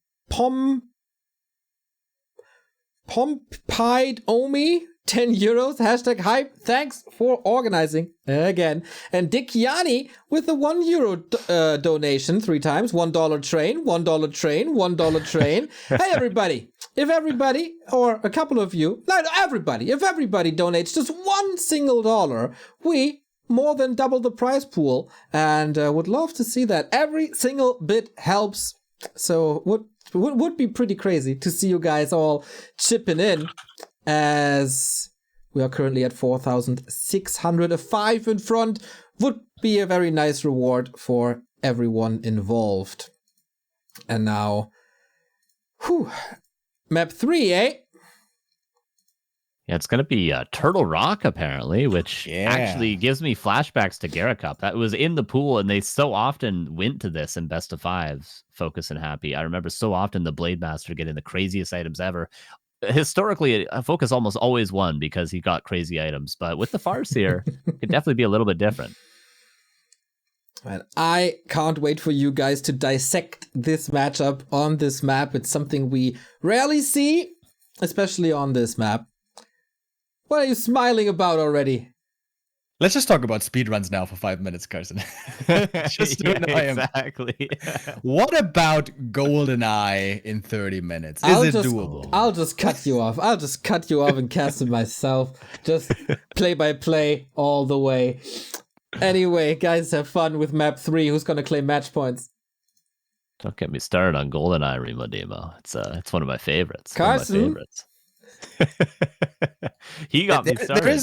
Pompied Omi, 10 euros, hashtag hype. Thanks for organizing again. And Dick Yanni with a €1 donation 3 times. $1 train, $1 train, $1 train. Hey, everybody. If everybody, or a couple of you, no, everybody, if everybody donates just $1 single, we more than double the prize pool, and would love to see that. Every single bit helps, so would be pretty crazy to see you guys all chipping in, as we are currently at 4,600. A 5 in front would be a very nice reward for everyone involved. And now, map 3, eh? Yeah, it's going to be Turtle Rock, apparently, which actually gives me flashbacks to Gara Cup. That was in the pool, and they so often went to this in best of 5s, FoCuS and Happy. I remember so often the Blade Master getting the craziest items ever. Historically, FoCuS almost always won because he got crazy items, but with the Farseer, it could definitely be a little bit different. And I can't wait for you guys to dissect this matchup on this map. It's something we rarely see, especially on this map. What are you smiling about already? Let's just talk about speedruns now for 5 minutes, Carson. Just to annoy him. Exactly. What about GoldenEye in 30 minutes? Is it doable? I'll just cut you off. I'll just cut you off and cast it myself. Just play by play all the way. Anyway, guys, have fun with map 3. Who's gonna claim match points? Don't get me started on GoldenEye, Remo Demo. It's one of my favorites. Carson? One of my favorites. He got me started.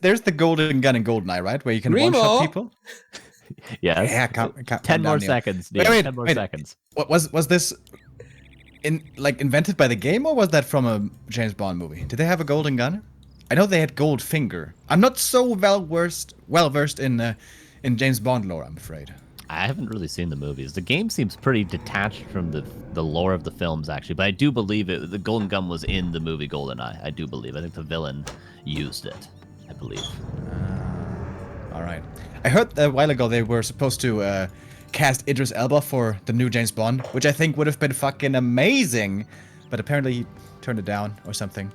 There's the golden gun in GoldenEye, right? Where you can one-shot people? Yes. Yeah, 10 more seconds. Wait, 10 more seconds. What was this invented by the game, or was that from a James Bond movie? Did they have a golden gun? I know they had Goldfinger. I'm not so well versed in James Bond lore, I'm afraid. I haven't really seen the movies. The game seems pretty detached from the lore of the films, actually. But I do believe the golden gun was in the movie GoldenEye. I do believe. I think the villain used it, I believe. Alright. I heard a while ago they were supposed to cast Idris Elba for the new James Bond, which I think would have been fucking amazing. But apparently he turned it down or something.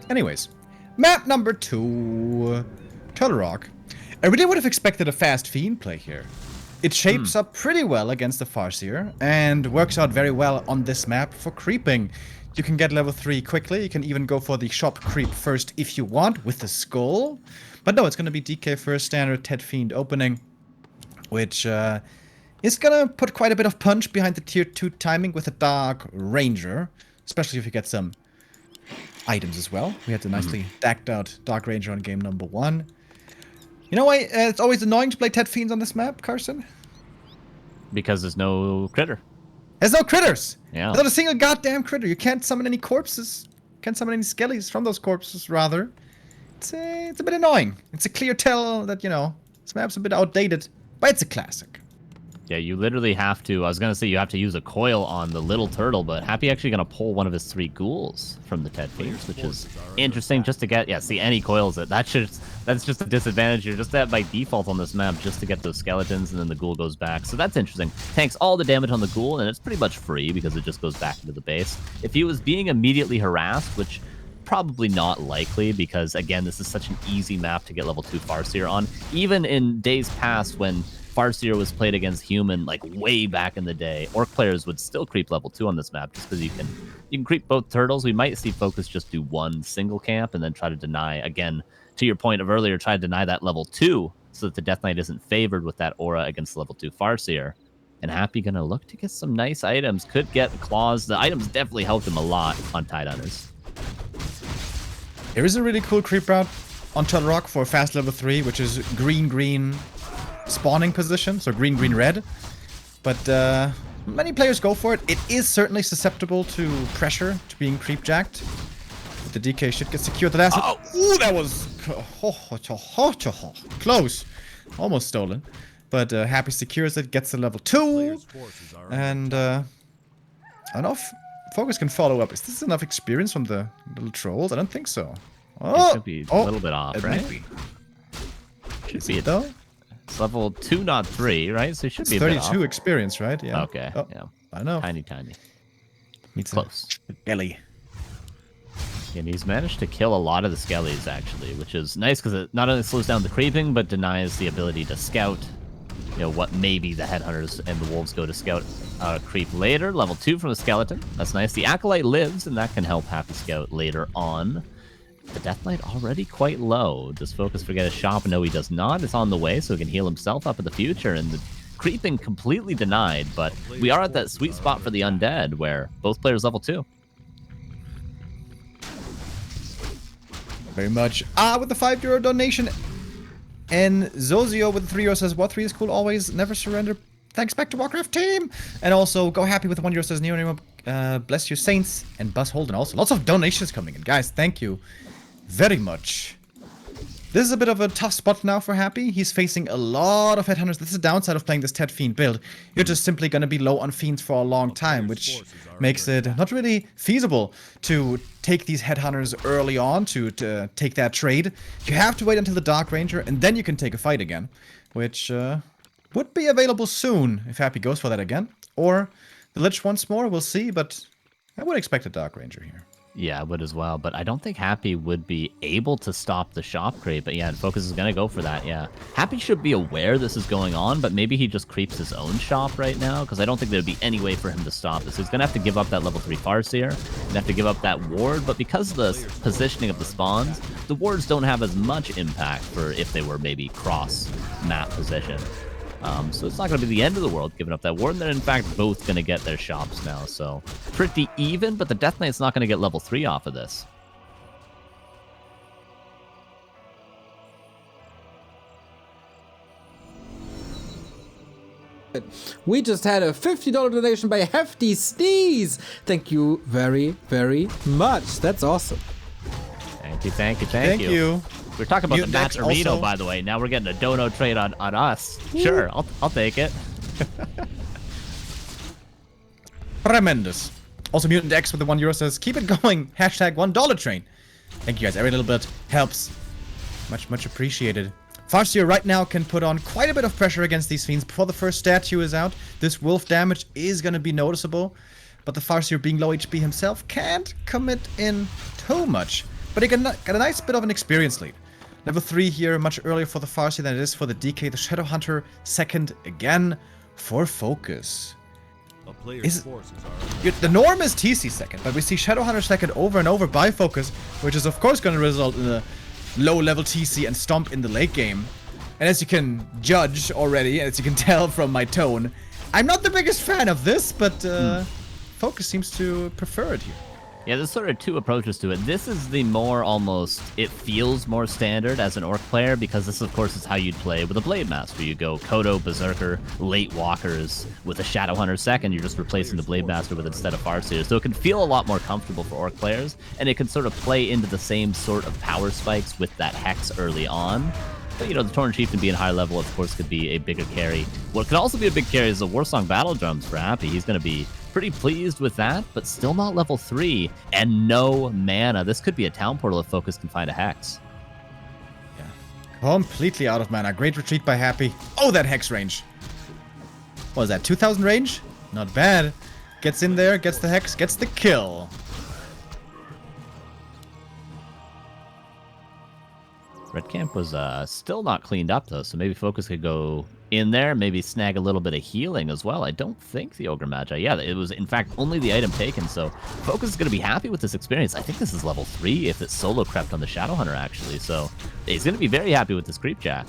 Anyways, map number 2, Turtle Rock. I really would have expected a fast Fiend play here. It shapes up pretty well against the Farseer and works out very well on this map for creeping. You can get level 3 quickly. You can even go for the shop creep first if you want with the skull. But no, it's going to be DK first, standard Ted Fiend opening, which is going to put quite a bit of punch behind the tier 2 timing with a Dark Ranger, especially if you get some items as well. We had the nicely decked out Dark Ranger on game number 1. You know why it's always annoying to play Ted Fiends on this map, Carson? Because there's no critter. There's no critters! Yeah. There's not a single goddamn critter. You can't summon any corpses. Can't summon any skellies from those corpses, rather. It's a bit annoying. It's a clear tell that, you know, this map's a bit outdated, but it's a classic. Yeah, you literally have to, I was going to say you have to use a coil on the little turtle, but Happy actually going to pull one of his 3 ghouls from the Ted Fiends, which is interesting just to get, yeah, see, any coils it. That's just a disadvantage. You're just that by default on this map just to get those skeletons, and then the ghoul goes back. So that's interesting. Tanks all the damage on the ghoul, and it's pretty much free because it just goes back into the base. If he was being immediately harassed, which probably not likely because, again, this is such an easy map to get level 2 Farseer on. Even in days past when Farseer was played against human, like way back in the day, Orc players would still creep level 2 on this map just because you can creep both turtles. We might see FoCuS just do one single camp and then try to deny, again, to your point of earlier, try to deny that level 2 so that the Death Knight isn't favored with that aura against level 2 Farseer. And Happy gonna look to get some nice items. Could get claws. The items definitely helped him a lot on Tidehunters. There is a really cool creep route on Turtle Rock for fast level 3, which is green-green spawning position, so green-green-red. But many players go for it. It is certainly susceptible to pressure, to being creep-jacked. But the DK should get secured. The last hit. Ooh, that was close. Almost stolen. But Happy secures it, gets to level 2. And I don't know if FoCuS can follow up. Is this enough experience from the little trolls? I don't think so. Oh, It should be a little bit off, it right? might be. Should be it. Though? It's level 2, not 3, right? So it should It's be a bit 32 off. experience, right? Yeah. Okay, Oh, yeah. I know. Tiny. Needs Close. Ellie. And he's managed to kill a lot of the skellies, actually, which is nice because it not only slows down the creeping, but denies the ability to scout, you know, what maybe the headhunters and the wolves go to scout creep later. Level 2 from the skeleton. That's nice. The Acolyte lives, and that can help Happy scout later on. The Death Knight already quite low. Does FoCuS forget his shop? No, he does not. It's on the way, so he can heal himself up in the future. And the creeping completely denied, but we are at that sweet spot for the Undead, where both players level 2. Very much. With the €5 donation. And Zozio with the €3 says, what 3 is cool always, never surrender. Thanks back to Warcraft team. And also, Go Happy with the €1 says, Neo, bless you Saints. And Buzz Holden also. Lots of donations coming in. Guys, thank you very much. This is a bit of a tough spot now for Happy. He's facing a lot of headhunters. This is the downside of playing this Ted Fiend build. You're just simply going to be low on Fiends for a long time, which makes it not really feasible to take these headhunters early on to take that trade. You have to wait until the Dark Ranger, and then you can take a fight again, which would be available soon if Happy goes for that again. Or the Lich once more, we'll see, but I would expect a Dark Ranger here. Yeah, I would as well, but I don't think Happy would be able to stop the shop creep. But yeah, FoCuS is going to go for that, yeah. Happy should be aware this is going on, but maybe he just creeps his own shop right now, because I don't think there'd be any way for him to stop this. He's going to have to give up that level 3 Farseer, and have to give up that ward, but because of the positioning of the spawns, the wards don't have as much impact for if they were maybe cross-map position. So it's not going to be the end of the world giving up that ward. And they're in fact both going to get their shops now. So pretty even, but the Death Knight's not going to get level 3 off of this. We just had a $50 donation by Hefty Sneeze. Thank you very, very much. That's awesome. Thank you, thank you, Thank you. We're talking about the Mutant X Matcherito, also. by the way. Now we're getting a dono trade on us. Sure, I'll take it. Tremendous. Also, Mutant X with the €1 says, keep it going. Hashtag $1 train. Thank you guys. Every little bit helps. Much, much appreciated. Farseer right now can put on quite a bit of pressure against these Fiends before the first statue is out. This wolf damage is going to be noticeable, but the Farseer being low HP himself can't commit in too much. But he got a nice bit of an experience lead. Level 3 here, much earlier for the Farseer than it is for the DK. The Shadow Hunter second again for FoCuS. A player's forces are The norm is TC second, but we see Shadow Hunter second over and over by FoCuS, which is of course going to result in a low-level TC and stomp in the late game. And as you can judge already, as you can tell from my tone, I'm not the biggest fan of this, but FoCuS seems to prefer it here. Yeah, there's sort of two approaches to it. This is the more almost, it feels more standard as an Orc player, because this, of course, is how you'd play with a Blade Master. You go Kodo, Berserker, late Walkers. With a Shadow Hunter second, you're just replacing the Blade Master with instead of Farseer. So it can feel a lot more comfortable for Orc players, and it can sort of play into the same sort of power spikes with that Hex early on. But, you know, the Tauren Chieftain being high level, of course, could be a bigger carry. What could also be a big carry is the Warsong Battle Drums for Happy. He's going to be pretty pleased with that, but still not level 3 and no mana. This could be a town portal if FoCuS can find a Hex. Yeah, completely out of mana. Great retreat by Happy. Oh, that Hex range. What is that, 2,000 range? Not bad. Gets in there, gets the Hex, gets the kill. Red camp was still not cleaned up, though, so maybe FoCuS could go in there, maybe snag a little bit of healing as well. I don't think the Ogre Magi. Yeah, it was, in fact, only the item taken, so FoCuS is going to be happy with this experience. I think this is level 3 if it's solo crept on the Shadow Hunter, actually, so he's going to be very happy with this creep jack.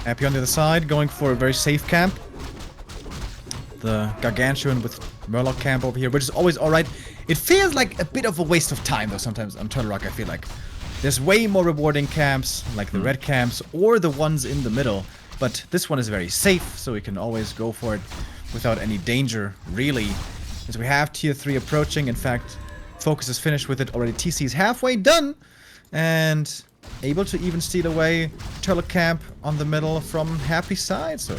Happy on the other side, going for a very safe camp. The Gargantuan with Murloc camp over here, which is always alright. It feels like a bit of a waste of time, though, sometimes on Turtle Rock, I feel like. There's way more rewarding camps, like the red camps, or the ones in the middle. But this one is very safe, so we can always go for it without any danger, really. As we have tier 3 approaching, in fact, FoCuS is finished with it already. TC is halfway done, and able to even steal away Turtle Camp on the middle from Happy's side, so...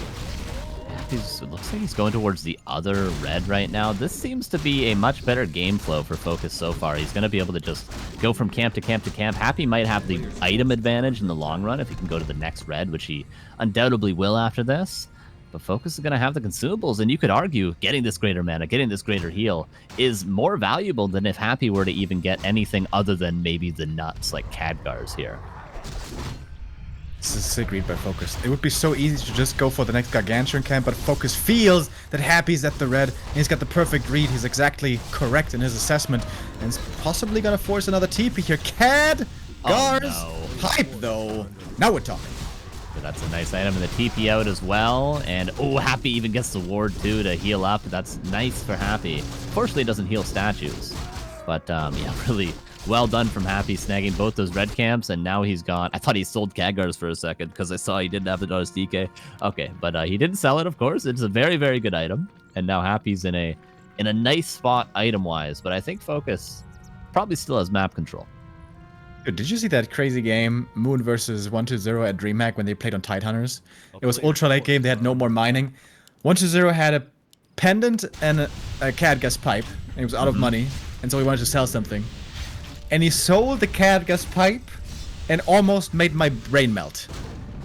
It looks like he's going towards the other red right now. This seems to be a much better game flow for FoCuS so far. He's going to be able to just go from camp to camp to camp. Happy might have the item advantage in the long run if he can go to the next red, which he undoubtedly will after this. But FoCuS is going to have the consumables, and you could argue getting this greater mana, getting this greater heal is more valuable than if Happy were to even get anything other than maybe the nuts like Khadgar's here. This is a sick read by FoCuS. It would be so easy to just go for the next Gargantuan camp, but FoCuS feels that Happy's at the red, and he's got the perfect read. He's exactly correct in his assessment, and is possibly gonna force another TP here. Khadgar's pipe, though. Now we're talking. So that's a nice item, and the TP out as well, and oh, Happy even gets the ward too to heal up. That's nice for Happy. Fortunately, it doesn't heal statues, but yeah, really well done from Happy, snagging both those red camps, and now he's gone. I thought he sold Khadgar's for a second because I saw he didn't have the Dodge DK. Okay, but he didn't sell it, of course. It's a very, very good item, and now Happy's in a nice spot item-wise, but I think FoCuS probably still has map control. Dude, did you see that crazy game, Moon versus 120 at DreamHack when they played on Tidehunters? It was ultra late game, they had no more mining. 120 had a pendant and a Khadgar's pipe, and he was out of money, and so he wanted to sell something. And he sold the Khadgar's pipe and almost made my brain melt.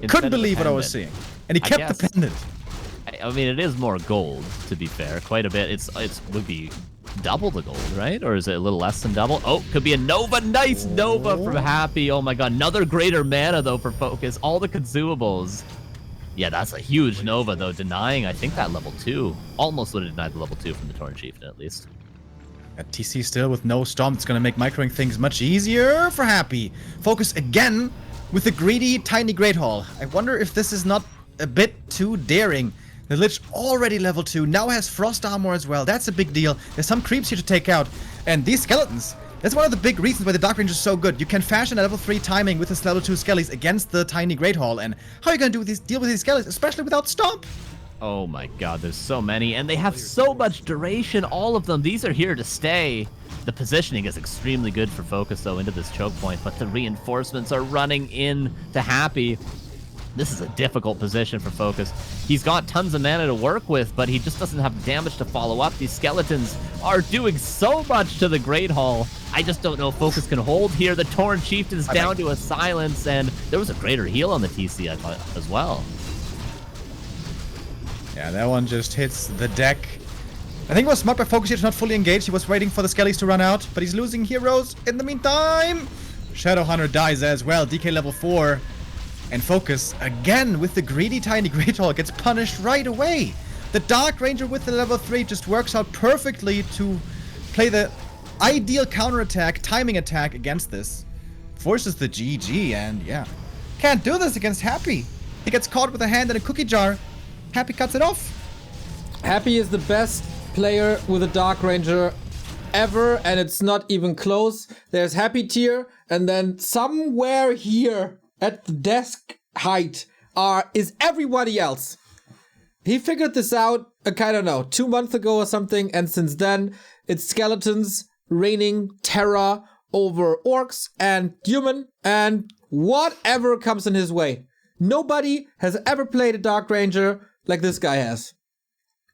Couldn't believe what I was seeing. And he kept the pendant. I mean, it is more gold, to be fair. Quite a bit. It's would be double the gold, right? Or is it a little less than double? Oh, could be a Nova. Nice Nova from Happy. Oh my god. Another greater mana, though, for FoCuS. All the consumables. Yeah, that's a huge Nova, though. Denying, I think, that level 2. Almost would have denied the level 2 from the Tauren Chieftain, at least. At TC still with no Stomp. It's going to make microing things much easier for Happy. FoCuS again with the greedy Tiny Great Hall. I wonder if this is not a bit too daring. The Lich already level 2, now has Frost Armor as well. That's a big deal. There's some creeps here to take out. And these skeletons, that's one of the big reasons why the Dark Range is so good. You can fashion a level 3 timing with this level 2 skellies against the Tiny Great Hall. And how are you going to deal with these skellies, especially without Stomp? Oh my god, there's so many, and they have so much duration, all of them. These are here to stay. The positioning is extremely good for FoCuS, though, into this choke point, but the reinforcements are running in to Happy. This is a difficult position for FoCuS. He's got tons of mana to work with, but he just doesn't have damage to follow up. These skeletons are doing so much to the Great Hall. I just don't know if FoCuS can hold here. The Tauren Chieftain's down to a silence, and there was a greater heal on the TC, I thought, as well. Yeah, that one just hits the deck. I think it was smart by FoCuS here to not fully engage. He was waiting for the skellies to run out, but he's losing heroes in the meantime. Shadowhunter dies as well, DK level 4. And FoCuS, again, with the greedy tiny Great Hall, gets punished right away. The Dark Ranger with the level 3 just works out perfectly to play the ideal counterattack, timing attack against this. Forces the GG, and yeah. Can't do this against Happy. He gets caught with a hand in a cookie jar. Happy cuts it off. Happy is the best player with a Dark Ranger ever, and it's not even close. There's Happy tier, and then somewhere here at the desk height is everybody else. He figured this out, I don't know, 2 months ago or something, and since then, it's skeletons reigning terror over orcs and human and whatever comes in his way. Nobody has ever played a Dark Ranger like this guy has.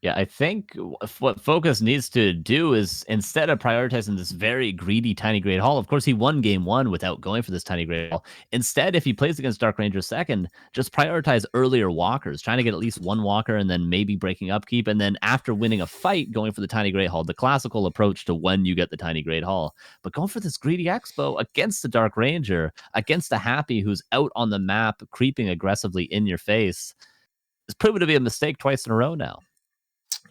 Yeah, I think what FoCuS needs to do is, instead of prioritizing this very greedy Tiny Great Hall, of course he won game 1 without going for this Tiny Great Hall. Instead, if he plays against Dark Ranger second, just prioritize earlier walkers, trying to get at least 1 walker and then maybe breaking upkeep. And then after winning a fight, going for the Tiny Great Hall, the classical approach to when you get the Tiny Great Hall. But going for this greedy Expo against the Dark Ranger, against the Happy who's out on the map, creeping aggressively in your face, is proven to be a mistake twice in a row now.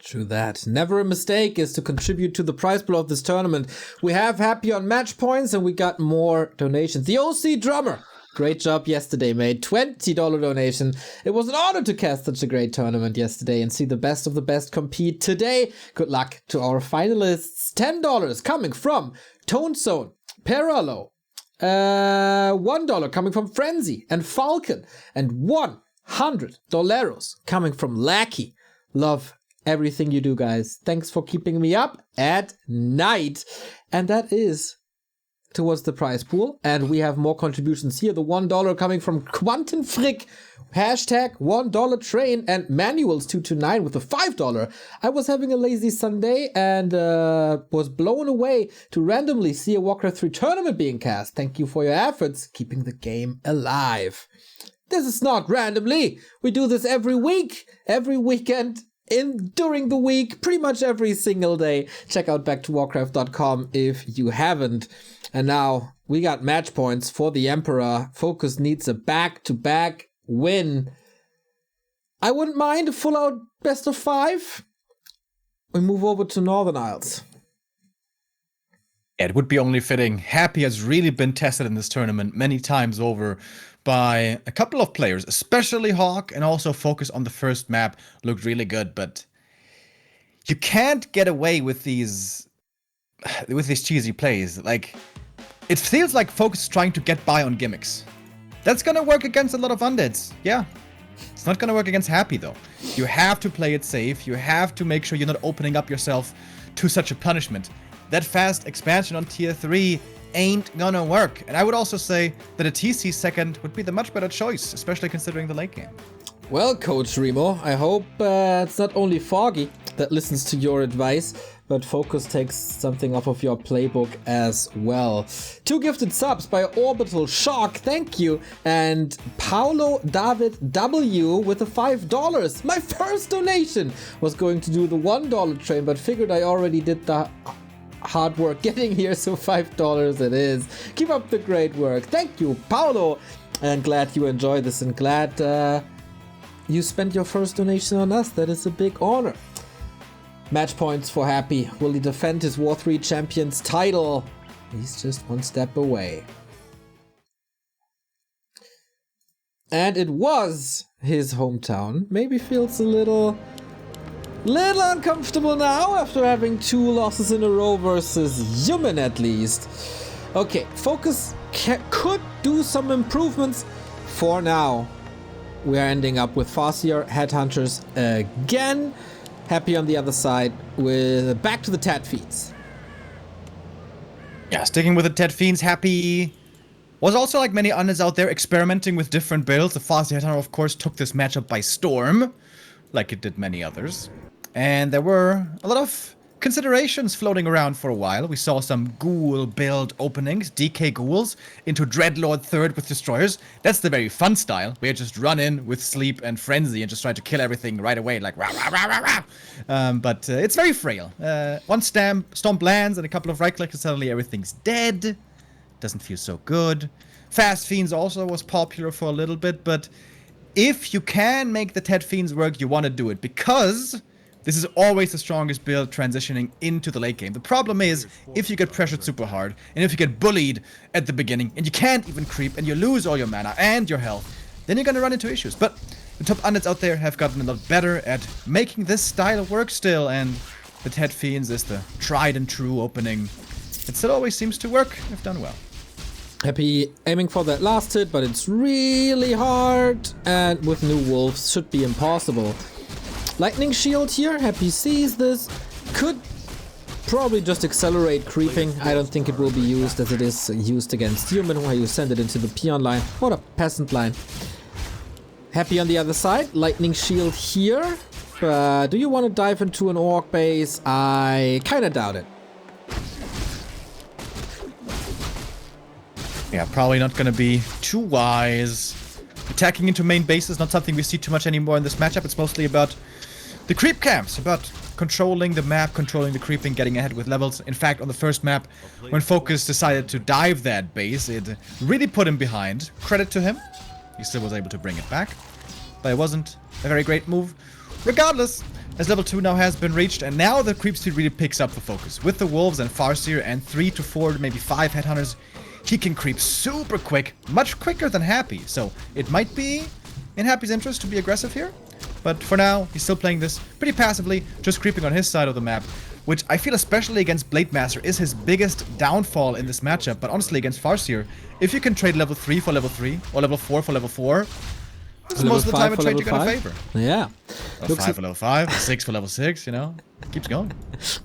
True that. Never a mistake is to contribute to the prize pool of this tournament. We have Happy on match points, and we got more donations. The OC Drummer. Great job yesterday, mate. $20 donation. It was an honor to cast such a great tournament yesterday and see the best of the best compete today. Good luck to our finalists. $10 coming from Tone Zone, Paralo. $1 coming from Frenzy and Falcon. And $100 coming from Lackey. Love everything you do, guys. Thanks for keeping me up at night. And that is towards the prize pool. And we have more contributions here. The $1 coming from Quantum Frick. Hashtag $1 train and Manuals 229 with the $5. I was having a lazy Sunday and was blown away to randomly see a Warcraft 3 tournament being cast. Thank you for your efforts keeping the game alive. This is not randomly. We do this every week, every weekend, during the week, pretty much every single day. Check out backtowarcraft.com if you haven't. And now we got match points for the Emperor. FoCuS needs a back-to-back win. I wouldn't mind a full-out best of 5. We move over to Northern Isles. It would be only fitting. Happy has really been tested in this tournament many times over by a couple of players, especially Hawk, and also FoCuS on the first map looked really good, but you can't get away with these cheesy plays. Like, it feels like FoCuS is trying to get by on gimmicks. That's gonna work against a lot of undeads, yeah. It's not gonna work against Happy though. You have to play it safe, you have to make sure you're not opening up yourself to such a punishment. That fast expansion on tier 3 ain't gonna work. And I would also say that a TC second would be the much better choice, especially considering the late game. Well, Coach Remo, I hope it's not only Foggy that listens to your advice, but FoCuS takes something off of your playbook as well. 2 gifted subs by Orbital Shock, thank you. And Paulo David W with the $5. My first donation was going to do the $1 train, but figured I already did the hard work getting here, so $5 it is. Keep up the great work. Thank you, Paulo. And glad you enjoyed this and glad you spent your first donation on us. That is a big honor. Match points for Happy. Will he defend his W3Champions title? He's just 1 step away. And it was his hometown. Maybe feels a little uncomfortable now after having 2 losses in a row versus human at least. Okay, FoCuS could do some improvements. For now, we are ending up with FoCuS Headhunters again. Happy on the other side with back to the Tat Feeds. Yeah, sticking with the Tat Fiends, Happy Was also, like many Undeads out there, experimenting with different builds. The FoCuS Headhunter, of course, took this matchup by storm, like it did many others. And there were a lot of considerations floating around for a while. We saw some ghoul build openings, DK ghouls into Dreadlord 3rd with destroyers. That's the very fun style, where you just run in with sleep and frenzy and just try to kill everything right away, like rah rah rah rah rah. But it's very frail. One stomp lands and a couple of right clicks and suddenly everything's dead. Doesn't feel so good. Fast Fiends also was popular for a little bit, but if you can make the Ted Fiends work, you want to do it, because this is always the strongest build transitioning into the late game. The problem is, if you get pressured super hard, and if you get bullied at the beginning, and you can't even creep, and you lose all your mana and your health, then you're gonna run into issues. But the top Undeads out there have gotten a lot better at making this style work still, and the Ted Fiends is the tried and true opening. It still always seems to work, if done well. Happy aiming for that last hit, but it's really hard, and with new wolves should be impossible. Lightning shield here, Happy sees this, could probably just accelerate creeping. I don't think it will be used as it is used against human, where you send it into the peon line or the peasant line. Happy on the other side, lightning shield here, but do you want to dive into an orc base? I kinda doubt it. Yeah, probably not gonna be too wise. Attacking into main base is not something we see too much anymore in this matchup. It's mostly about the creep camps, about controlling the map, controlling the creeping, getting ahead with levels. In fact, on the first map, when FoCuS decided to dive that base, it really put him behind. Credit to him. He still was able to bring it back, but it wasn't a very great move. Regardless, as level 2 now has been reached, and now the creep speed really picks up for FoCuS. With the wolves and FoCuS and 3 to 4, maybe 5 headhunters, he can creep super quick, much quicker than Happy. So it might be in Happy's interest to be aggressive here. But for now, he's still playing this pretty passively, just creeping on his side of the map, which I feel, especially against Blade Master, is his biggest downfall in this matchup. But honestly, against FoCuS, if you can trade level 3 for level 3, or level 4 for level 4, this is most of the time a trade you're gonna favor. Yeah. Level 5 for level 5, 6 for level 6, you know? Keeps going.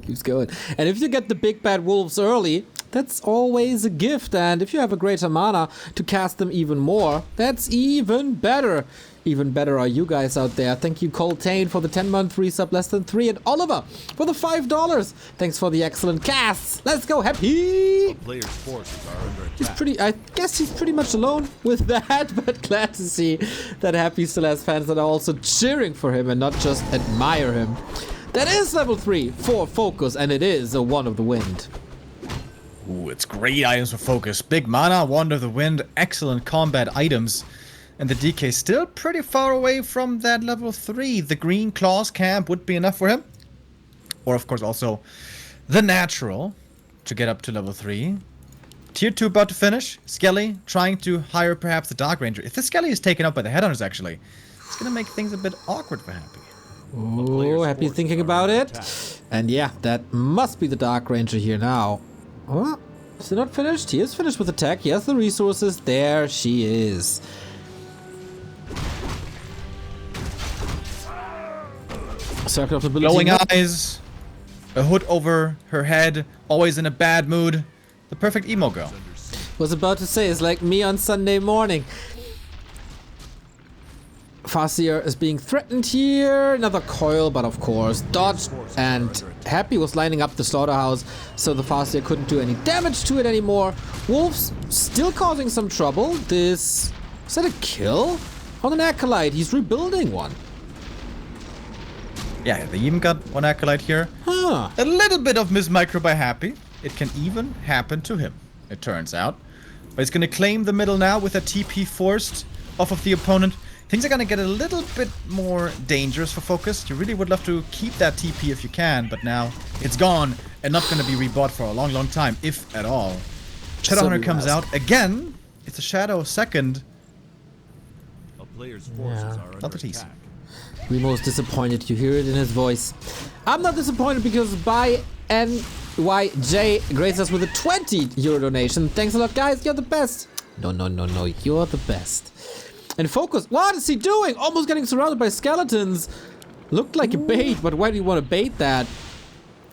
Keeps going. And if you get the big bad wolves early, that's always a gift. And if you have a greater mana to cast them even more, that's even better. Even better are you guys out there. Thank you, Coltane, for the 10-month resub, less than 3, and Oliver for the $5. Thanks for the excellent casts. Let's go, Happy! Player's forces are under attack. He's pretty, I guess he's pretty much alone with that, but glad to see that Happy still has fans that are also cheering for him and not just admire him. That is level 3 for FoCuS, and it is a Wand of the Wind. Ooh, it's great items for FoCuS. Big mana, Wand of the Wind, excellent combat items. And the DK still pretty far away from that level 3. The Green Claws camp would be enough for him. Or, of course, also the Natural to get up to level 3. Tier 2 about to finish. Skelly trying to hire perhaps the Dark Ranger. If the Skelly is taken up by the Headhunters, actually, it's going to make things a bit awkward for Happy. Oh, Happy thinking about it. And yeah, that must be the Dark Ranger here now. Oh, is it not finished? He is finished with attack. He has the resources. There she is. Circle of ability. Glowing eyes, a hood over her head, always in a bad mood. The perfect emo girl. Was about to say, it's like me on Sunday morning. FoCuS is being threatened here. Another coil, but of course dodged. And Happy was lining up the slaughterhouse, so the FoCuS couldn't do any damage to it anymore. Wolves still causing some trouble. Is that a kill on an Acolyte? He's rebuilding one. Yeah, they even got one Acolyte here. Huh. A little bit of Miss Micro by Happy. It can even happen to him, it turns out. But he's gonna claim the middle now with a TP forced off of the opponent. Things are gonna get a little bit more dangerous for FoCuS. You really would love to keep that TP if you can, but now it's gone and not gonna be rebought for a long, long time, if at all. Shadowhunter comes out again. It's a Shadow second. A player's forces are Not under that easy. attack. Remo's disappointed. You hear it in his voice. I'm not disappointed because by NYJ graced us with a €20 donation. Thanks a lot, guys. You're the best. No. You're the best. And FoCuS. What is he doing? Almost getting surrounded by skeletons. Looked like a bait, but why do you want to bait that?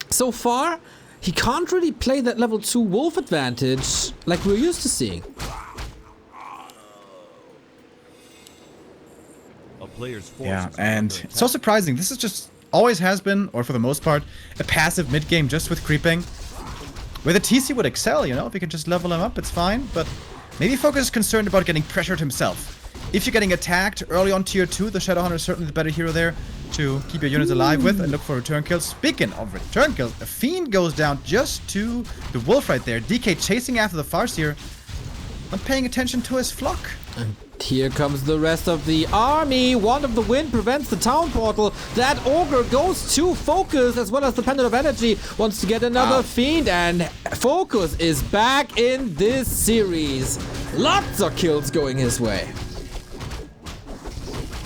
So far, he can't really play that level 2 wolf advantage like we're used to seeing. A player's forces Yeah, are and under it's so attack. surprising. This is just always has been, or for the most part, a passive mid game just with creeping. Where the TC would excel, you know, if you can just level him up, it's fine. But maybe FoCuS is concerned about getting pressured himself. If you're getting attacked early on tier 2, the Shadowhunter is certainly the better hero there to keep your units alive with and look for return kills. Speaking of return kills, a Fiend goes down just to the Wolf right there. DK chasing after the Farseer, not paying attention to his flock. And here comes the rest of the army. Wand of the Wind prevents the town portal. That Ogre goes to FoCuS as well as the Pendant of Energy. Wants to get another Fiend, and FoCuS is back in this series. Lots of kills going his way.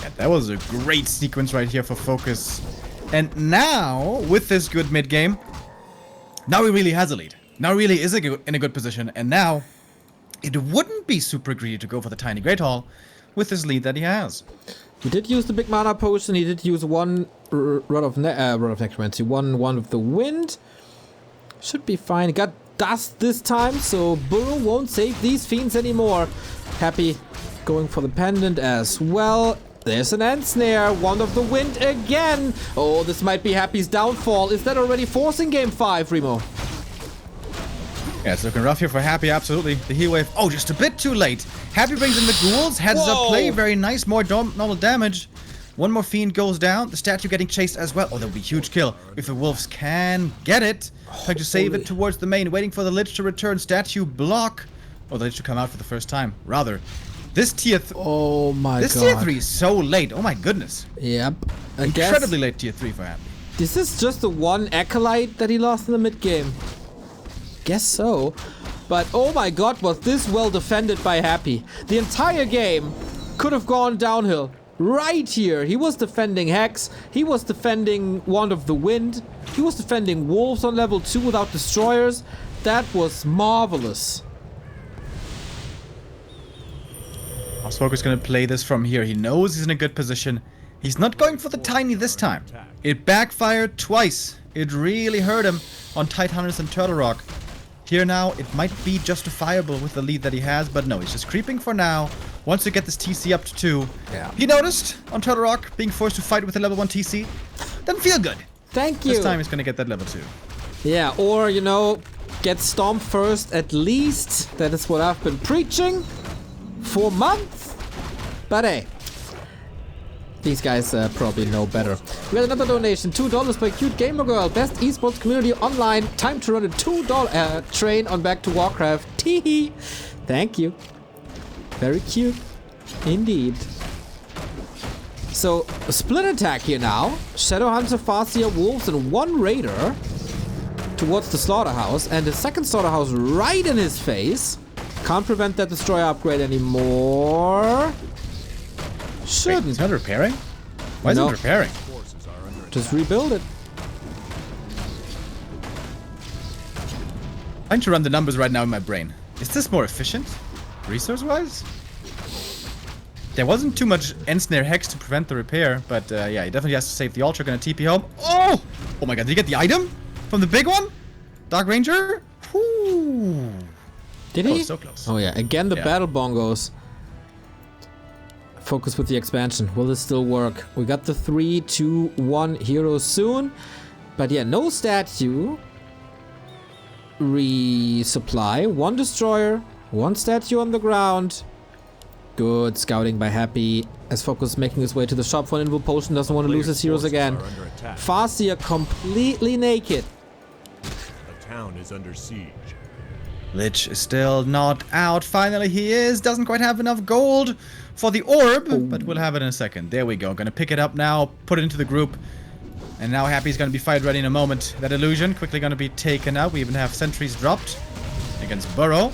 Yeah, that was a great sequence right here for FoCuS. And now, with this good mid game, now he really has a lead. Now he really is in a good position. And now, it wouldn't be super greedy to go for the Tiny Great Hall with this lead that he has. He did use the big mana potion. He did use one Rod of Necromancy, one of the Wind. Should be fine. He got Dust this time, so Burrow won't save these Fiends anymore. Happy going for the Pendant as well. There's an Ensnare, Wand of the Wind again. Oh, this might be Happy's downfall. Is that already forcing game 5, Remo? Yeah, it's looking rough here for Happy, absolutely. The heal wave, oh, just a bit too late. Happy brings in the ghouls, heads up play, very nice, more normal damage. One more Fiend goes down, the statue getting chased as well. Oh, that would be a huge kill if the Wolves can get it. Trying to save it towards the main, waiting for the Lich to return, statue block. Oh, the Lich to come out for the first time, rather. This tier Oh my god. This tier 3 is so late, oh my goodness. Yep. Incredibly late tier 3 for Happy. This is just the one Acolyte that he lost in the mid game. Guess so. But oh my god, was this well defended by Happy. The entire game could have gone downhill. Right here, he was defending Hex, he was defending Wand of the Wind, he was defending Wolves on level 2 without Destroyers. That was marvelous. How's FoCuS gonna play this from here? He knows he's in a good position. He's not going for the Tiny this time. It backfired twice. It really hurt him on Tidehunters and Turtle Rock. Here now, it might be justifiable with the lead that he has, but no, he's just creeping for now. Wants to get this TC up to 2. Yeah. He noticed on Turtle Rock being forced to fight with a level 1 TC. Doesn't feel good. Thank you. This time he's gonna get that level 2. Yeah, or, you know, get Stomp first at least. That is what I've been preaching for months. But hey, these guys probably know better. We got another donation, $2 by Cute Gamer Girl. Best esports community online. Time to run a $2 train on back to Warcraft. Teehee. Thank you. Very cute. Indeed. So, a split attack here now. Shadowhunter, Farseer, Wolves, and one Raider towards the Slaughterhouse. And the second Slaughterhouse right in his face. Can't prevent that Destroyer upgrade anymore. Shouldn't. Wait, he's not repairing? Why isn't he repairing? Forces are under Just rebuild it. I'm trying to run the numbers right now in my brain. Is this more efficient? Resource-wise? There wasn't too much Ensnare Hex to prevent the repair, but yeah, he definitely has to save the altar. Gonna TP home. Oh! Oh my god, did he get the item? From the big one? Dark Ranger? Whoo! Did he? So close. Oh yeah, again the Yeah. battle bongos. FoCuS with the expansion. Will this still work? We got the 3, 2, 1 hero soon. But yeah, no statue. Resupply. 1 destroyer. 1 statue on the ground. Good scouting by Happy. As FoCuS making his way to the shop for an Invul Potion. Doesn't want to lose his heroes again. Farseer completely naked. The town is under siege. Lich is still not out. Finally he is. Doesn't quite have enough gold for the orb, but we'll have it in a second. There we go. Gonna pick it up now, put it into the group. And now Happy's gonna be fight ready in a moment. That illusion quickly gonna be taken out. We even have sentries dropped against Burrow.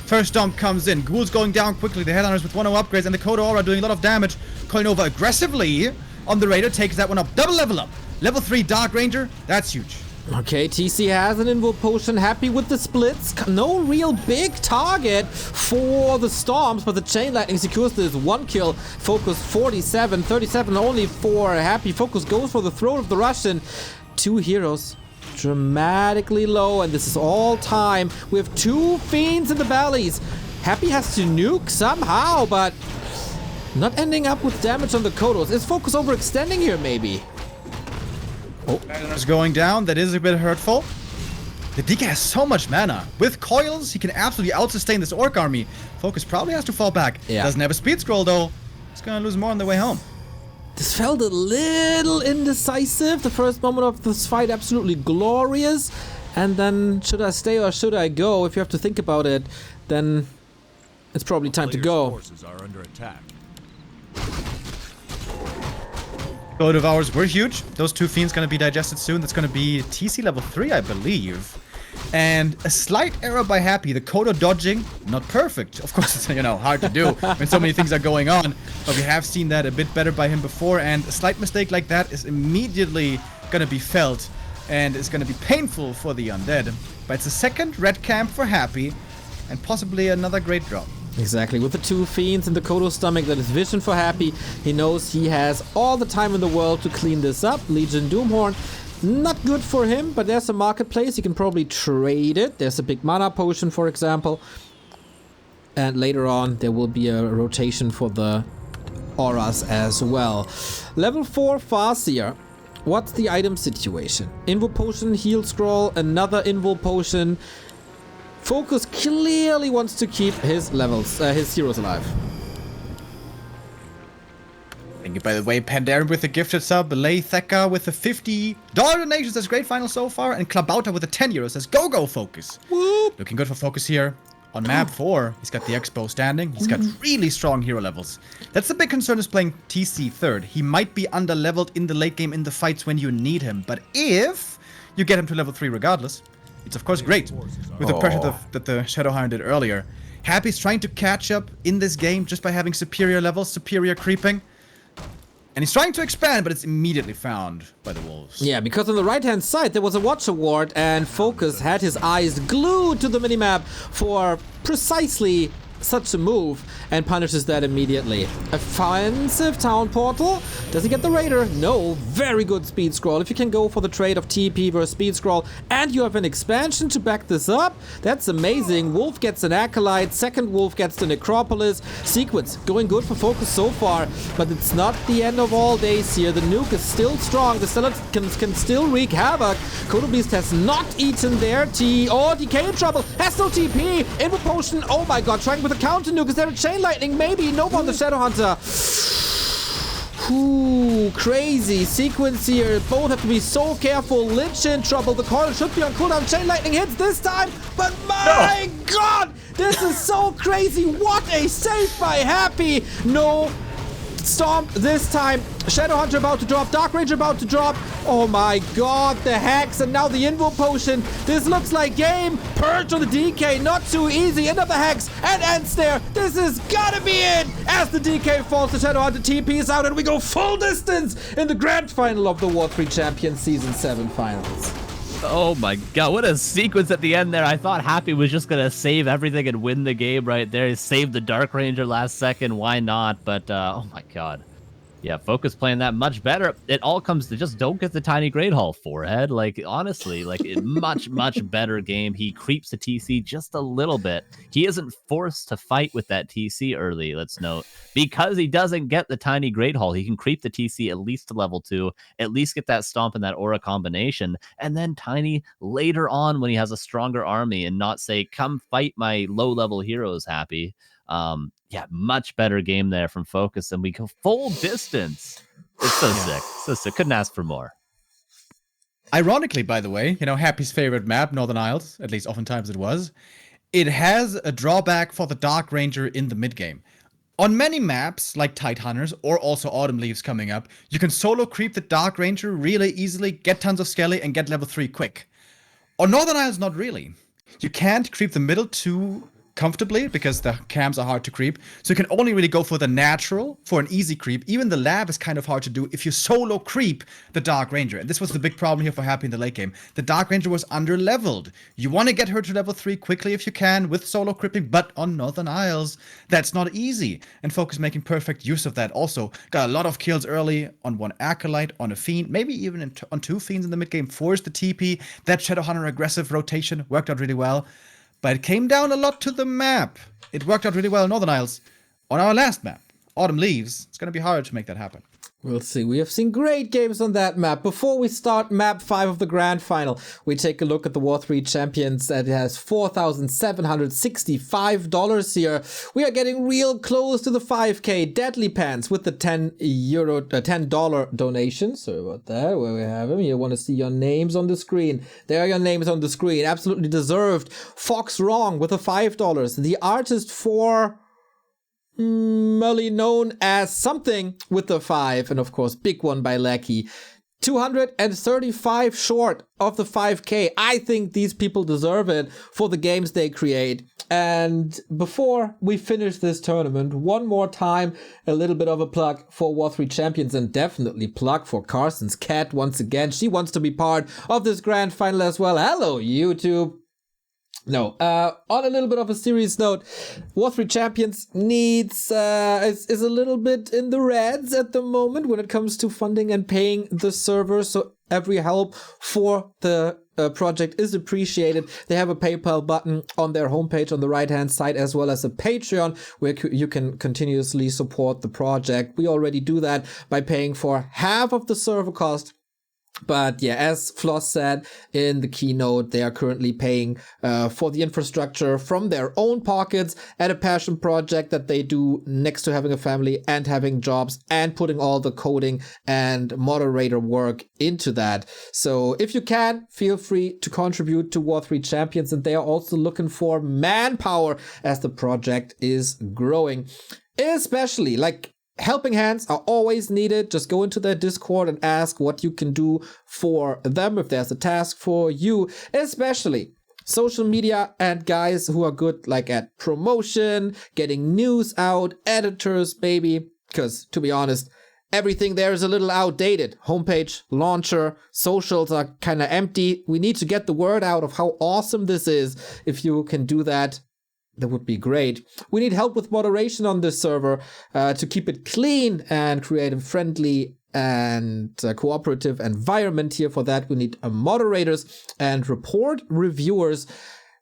First Stomp comes in. Ghouls going down quickly. The Headhunters with 1-0 upgrades and the Coda Aura doing a lot of damage. Calling over aggressively on the Raider. Takes that one up. Double level up. Level 3 Dark Ranger. That's huge. Okay, TC has an Invul Potion, Happy with the splits. No real big target for the Storms, but the Chain Lightning secures this 1 kill. FoCuS 47, 37 only for Happy. FoCuS goes for the throat of the Russian. 2 heroes, dramatically low, and this is all time. We have 2 Fiends in the bellies. Happy has to nuke somehow, but Not ending up with damage on the Kodos. Is FoCuS overextending here, maybe? It's going down. That is a bit hurtful. The DK has so much mana. With coils, he can absolutely out-sustain this Orc army. FoCuS probably has to fall back. Yeah. Doesn't have a speed scroll, though. He's gonna lose more on the way home. This felt a little indecisive. The first moment of this fight, absolutely glorious. And then, should I stay or should I go? If you have to think about it, then it's probably time to Players' go. forces are under attack. Both of ours were huge. Those two fiends gonna be digested soon. That's gonna be TC level 3, I believe. And a slight error by Happy. The Kodo dodging, not perfect. Of course, it's, you know, hard to do when so many things are going on. But we have seen that a bit better by him before. And a slight mistake like that is immediately gonna be felt. And it's gonna be painful for the Undead. But it's a second red camp for Happy. And possibly another great drop. Exactly, with the two fiends in the Kodo stomach, that is vision for Happy. He knows he has all the time in the world to clean this up. Legion Doomhorn, not good for him, but there's a marketplace. He can probably trade it. There's a big mana potion, for example. And later on, there will be a rotation for the auras as well. Level 4 FoCuS. What's the item situation? Invo potion, heal scroll, another invo potion. FoCuS clearly wants to keep his levels, his heroes alive. Thank you, by the way, Pandaren with the gifted sub, Lay Theka with the $50 donations. That's great final so far, and Klabauta with the 10 euros. Says go FoCuS. Whoop. Looking good for FoCuS here. On map 4, he's got the Expo standing. He's got really strong hero levels. That's the big concern, is playing TC third. He might be under-leveled in the late game in the fights when you need him. But if you get him to level 3 regardless, it's of course great. With the pressure that the Shadowhound did earlier. Happy's trying to catch up in this game just by having superior levels, superior creeping. And he's trying to expand, but it's immediately found by the wolves. Yeah, because on the right-hand side, there was a Watcher Ward, and FoCuS had his eyes glued to the minimap for precisely such a move, and punishes that immediately. Offensive town portal. Does he get the raider? No. Very good speed scroll. If you can go for the trade of TP versus speed scroll, and you have an expansion to back this up, that's amazing. Wolf gets an acolyte. Second Wolf gets the necropolis. Sequence going good for FoCuS so far, but it's not the end of all days here. The nuke is still strong. The skeletons can still wreak havoc. Kodo Beast has not eaten their tea. Oh, DK in trouble. Has no TP. Invo potion. Oh my god, trying with a counter nuke. Is there a chain lightning? Maybe. No on the Shadow Hunter. Ooh, crazy sequence here. Both have to be so careful. Lich in trouble. The coil should be on cooldown. Chain lightning hits this time, but my god, this is so crazy. What a save by Happy. No Stomp this time. Shadowhunter about to drop. Dark Ranger about to drop. Oh my god, the hacks and now the Invo Potion. This looks like game. Purge on the DK, not too easy. End of the hacks and ends there. This is gotta be it. As the DK falls, the Shadowhunter TPs out and we go full distance in the grand final of the W3Champions Season 7 finals. Oh my god, what a sequence at the end there. I thought Happy was just going to save everything and win the game right there. He saved the Dark Ranger last second, why not? But, oh my god. Yeah, FoCuS playing that much better. It all comes to just don't get the Tiny Great Hall forehead. Like, honestly, like, much better game. He creeps the TC just a little bit. He isn't forced to fight with that TC early, let's note. Because he doesn't get the Tiny Great Hall, he can creep the TC at least to level 2, at least get that Stomp and that Aura combination, and then Tiny later on when he has a stronger army and not say, come fight my low-level heroes, Happy. Yeah, much better game there from FoCuS, and we go full distance. It's so sick. So sick. Couldn't ask for more. Ironically, by the way, you know, Happy's favorite map, Northern Isles, at least oftentimes it was, it has a drawback for the Dark Ranger in the mid-game. On many maps, like Tidehunters, or also Autumn Leaves coming up, you can solo creep the Dark Ranger really easily, get tons of Skelly, and get level 3 quick. On Northern Isles, not really. You can't creep the middle too comfortably because the camps are hard to creep, so you can only really go for the natural for an easy creep. Even the lab is kind of hard to do if you solo creep the Dark Ranger, and this was the big problem here for Happy in the late game. The Dark Ranger was under leveled. You want to get her to level 3 quickly if you can with solo creeping, but on Northern Isles that's not easy, and FoCuS making perfect use of that. Also got a lot of kills early on one Acolyte, on a Fiend, maybe even on 2 Fiends in the mid game, forced the TP. That Shadowhunter aggressive rotation worked out really well. But it came down a lot to the map. It worked out really well in Northern Isles. On our last map, autumn leaves, it's going to be hard to make that happen. We'll see. We have seen great games on that map. Before we start map 5 of the grand final, we take a look at the War3Champions that has $4,765 here. We are getting real close to the 5K. Deadly Pants with the $10 donation. Sorry about that. Where we have them. You want to see your names on the screen. There are your names on the screen. Absolutely deserved. Fox Wrong with the $5. The Artist for known as something with the 5, and of course big one by Lecky. 235 short of the 5K. I think these people deserve it for the games they create. And before we finish this tournament, one more time, a little bit of a plug for War3Champions, and definitely plug for Carson's cat once again. She wants to be part of this grand final as well. Hello, YouTube. No, on a little bit of a serious note, War3Champions needs, is a little bit in the reds at the moment when it comes to funding and paying the server, so every help for the project is appreciated. They have a PayPal button on their homepage on the right-hand side, as well as a Patreon where you can continuously support the project. We already do that by paying for half of the server cost. But yeah, as Floss said in the keynote, they are currently paying for the infrastructure from their own pockets at a passion project that they do next to having a family and having jobs and putting all the coding and moderator work into that. So if you can, feel free to contribute to War3Champions, and they are also looking for manpower as the project is growing. Especially, like, helping hands are always needed. Just go into their Discord and ask what you can do for them if there's a task for you, especially social media and guys who are good like at promotion, getting news out, editors, baby. Because to be honest, everything there is a little outdated. Homepage, launcher, socials are kind of empty. We need to get the word out of how awesome this is. If you can do that, that would be great. We need help with moderation on this server to keep it clean and create a friendly and cooperative environment here. For that, we need moderators and report reviewers.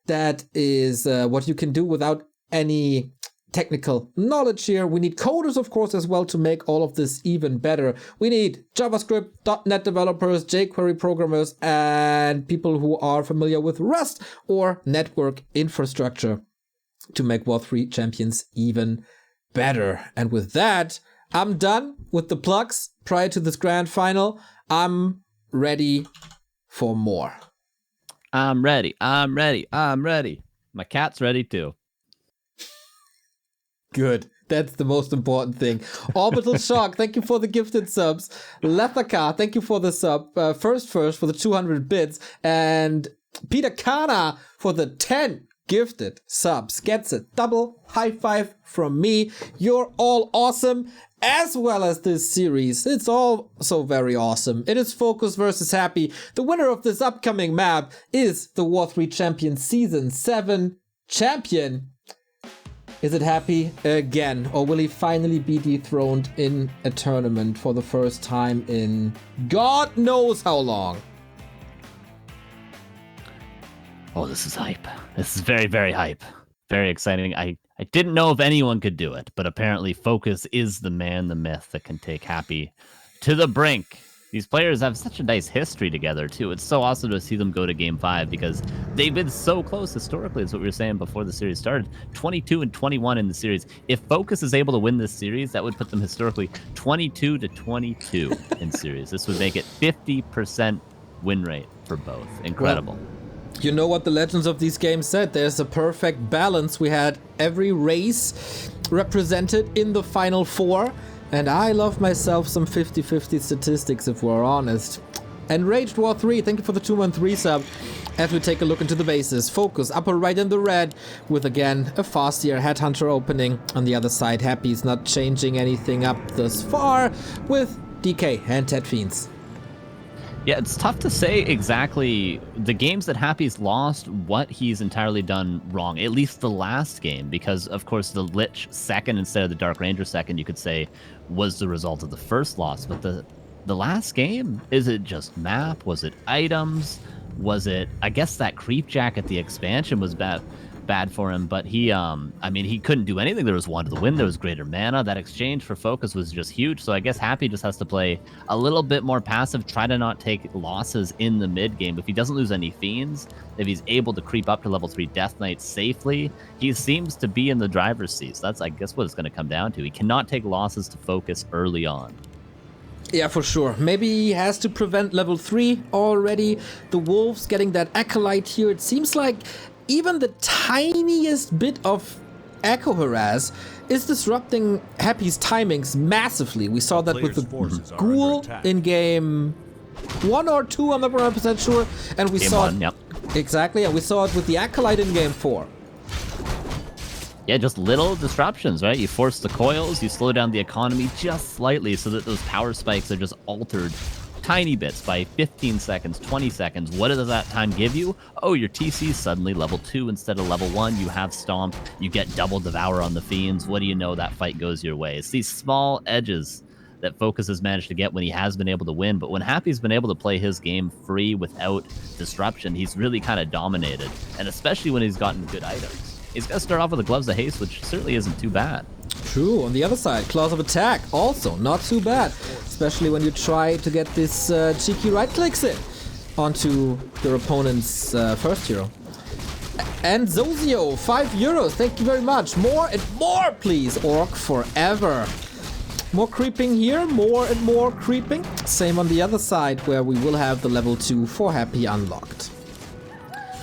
That is what you can do without any technical knowledge here. We need coders, of course, as well to make all of this even better. We need JavaScript, .NET developers, jQuery programmers, and people who are familiar with Rust or network infrastructure to make War3Champions even better. And with that, I'm done with the plugs prior to this grand final. I'm ready for more. I'm ready. My cat's ready too. Good. That's the most important thing. Orbital Shock, thank you for the gifted subs. Lethaka, thank you for the sub. First for the 200 bits. And Peter Kana for the 10 gifted subs. Gets a double high five from me. You're all awesome, as well as this series. It's all so very awesome. It is FoCuS versus Happy. The winner of this upcoming map is the War3Champions Season 7 champion. Is it Happy again, or will he finally be dethroned in a tournament for the first time in God knows how long? Oh, this is hype. This is very, very hype. Very exciting. I didn't know if anyone could do it, but apparently FoCuS is the man, the myth that can take Happy to the brink. These players have such a nice history together, too. It's so awesome to see them go to Game 5 because they've been so close historically. That's what we were saying before the series started. 22-21 in the series. If FoCuS is able to win this series, that would put them historically 22-22 in series. This would make it 50% win rate for both. Incredible. Well, you know what the legends of these games said. There's a perfect balance. We had every race represented in the Final Four. And I love myself some 50-50 statistics, if we're honest. Enraged War 3, thank you for the 2-1-3 sub. As we take a look into the bases, FoCuS upper right in the red, with again a FoCuS Headhunter opening. On the other side, Happy's not changing anything up thus far, with DK and Ted Fiends. Yeah, it's tough to say exactly the games that Happy's lost, what he's entirely done wrong, at least the last game, because, of course, the Lich second instead of the Dark Ranger second, you could say, was the result of the first loss. But the last game, is it just map? Was it items? Was it, I guess that Creep Jack at the expansion was bad. bad for him, but he, I mean, he couldn't do anything. There was one to the win. There was greater mana. That exchange for FoCuS was just huge. So I guess Happy just has to play a little bit more passive, try to not take losses in the mid game. If he doesn't lose any Fiends, if he's able to creep up to level 3 Death Knight safely, he seems to be in the driver's seat. So that's, I guess, what it's going to come down to. He cannot take losses to FoCuS early on. Yeah, for sure. Maybe he has to prevent level 3 already. The Wolves getting that Acolyte here. It seems like even the tiniest bit of Echo Harass is disrupting Happy's timings massively. We saw that with the Ghoul in game 1 or 2, I'm not 100% sure. And we saw it, exactly, and we saw it with the Acolyte in game 4. Yeah, just little disruptions, right? You force the coils, you slow down the economy just slightly so that those power spikes are just altered tiny bits by 15 seconds, 20 seconds. What does that time give you? Oh, your TC suddenly level 2 instead of level 1. You have Stomp, you get double Devour on the Fiends. What do you know? That fight goes your way. It's these small edges that FoCuS has managed to get when he has been able to win. But when Happy's been able to play his game free without disruption, he's really kind of dominated. And especially when he's gotten good items. He's going to start off with the Gloves of Haste, which certainly isn't too bad. True. On the other side, Claws of Attack, also not too bad. Especially when you try to get this cheeky right clicks in onto your opponent's first hero. And Zozio, €5. Thank you very much. More and more, please. Orc forever. More creeping here, more and more creeping. Same on the other side, where we will have the level 2 for Happy unlocked.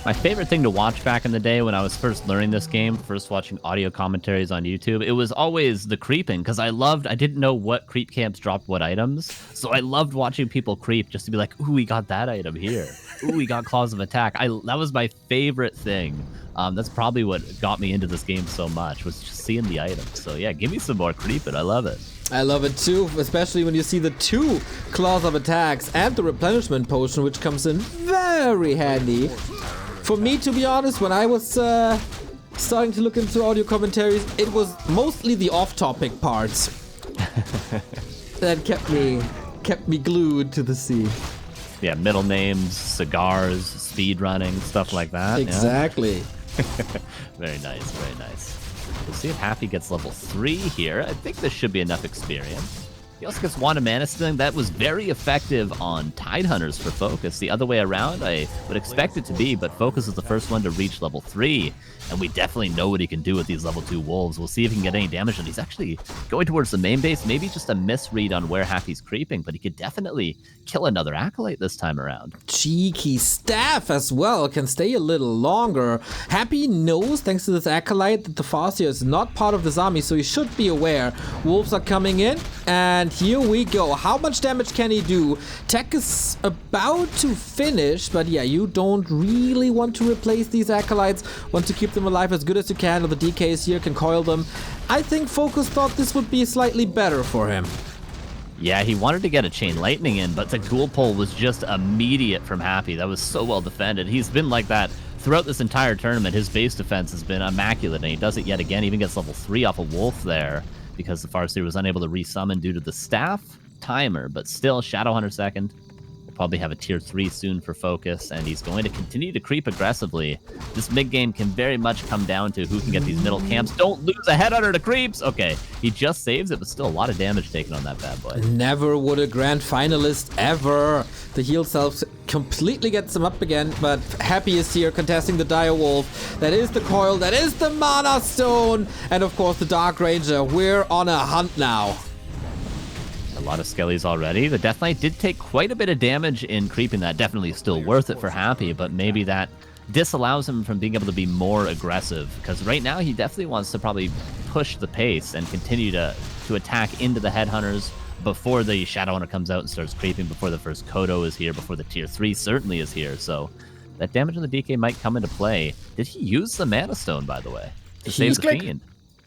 My favorite thing to watch back in the day when I was first learning this game, first watching audio commentaries on YouTube, it was always the creeping, because I didn't know what creep camps dropped what items, so I loved watching people creep just to be like, ooh, we got that item here. Ooh, we got Claws of Attack. That was my favorite thing. That's probably what got me into this game so much, was just seeing the items. So yeah, give me some more creeping. I love it. I love it too, especially when you see the 2 Claws of Attacks and the replenishment potion, which comes in very handy. For me, to be honest, when I was starting to look into audio commentaries, it was mostly the off-topic parts that kept me glued to the scene. Yeah, middle names, cigars, speed running, stuff like that. Exactly. Yeah. Very nice, very nice. We'll see if Happy gets level 3 here. I think this should be enough experience. He also gets Wand of Mana Stealing. That was very effective on Tidehunters for FoCuS. The other way around, I would expect it to be, but FoCuS is the first one to reach level 3, and we definitely know what he can do with these level 2 Wolves. We'll see if he can get any damage, and he's actually going towards the main base. Maybe just a misread on where Happy's creeping, but he could definitely kill another Acolyte this time around. Cheeky Staff as well can stay a little longer. Happy knows, thanks to this Acolyte, that the FoCuS is not part of this army, so he should be aware. Wolves are coming in, and here we go. How much damage can he do? Tech is about to finish, but yeah, you don't really want to replace these Acolytes. Want to keep them alive as good as you can, or the DKs here can coil them. I think FoCuS thought this would be slightly better for him. Yeah, he wanted to get a Chain Lightning in, but the Ghoul pull was just immediate from Happy. That was so well defended. He's been like that throughout this entire tournament. His base defense has been immaculate, and he does it yet again. He even gets level 3 off a Wolf there, because the FoCuS was unable to resummon due to the staff timer, but still, Shadowhunter second. We'll probably have a tier 3 soon for FoCuS, and he's going to continue to creep aggressively. This mid-game can very much come down to who can get these middle camps. Don't lose a Headhunter to creeps! Okay, he just saves it, but still a lot of damage taken on that bad boy. Never would a grand finalist ever. The heal self completely gets him up again, but Happy is here contesting the Dire Wolf. That is the coil, that is the Mana Stone, and of course the Dark Ranger. We're on a hunt now. A lot of skellies already. The Death Knight did take quite a bit of damage in creeping that. Definitely still worth it for Happy, but maybe that disallows him from being able to be more aggressive, because right now he definitely wants to probably push the pace and continue to attack into the Headhunters before the Shadowhunter comes out and starts creeping, before the first Kodo is here, before the tier 3 certainly is here. So that damage on the DK might come into play. Did he use the Mana Stone, by the way, to save the Fiend?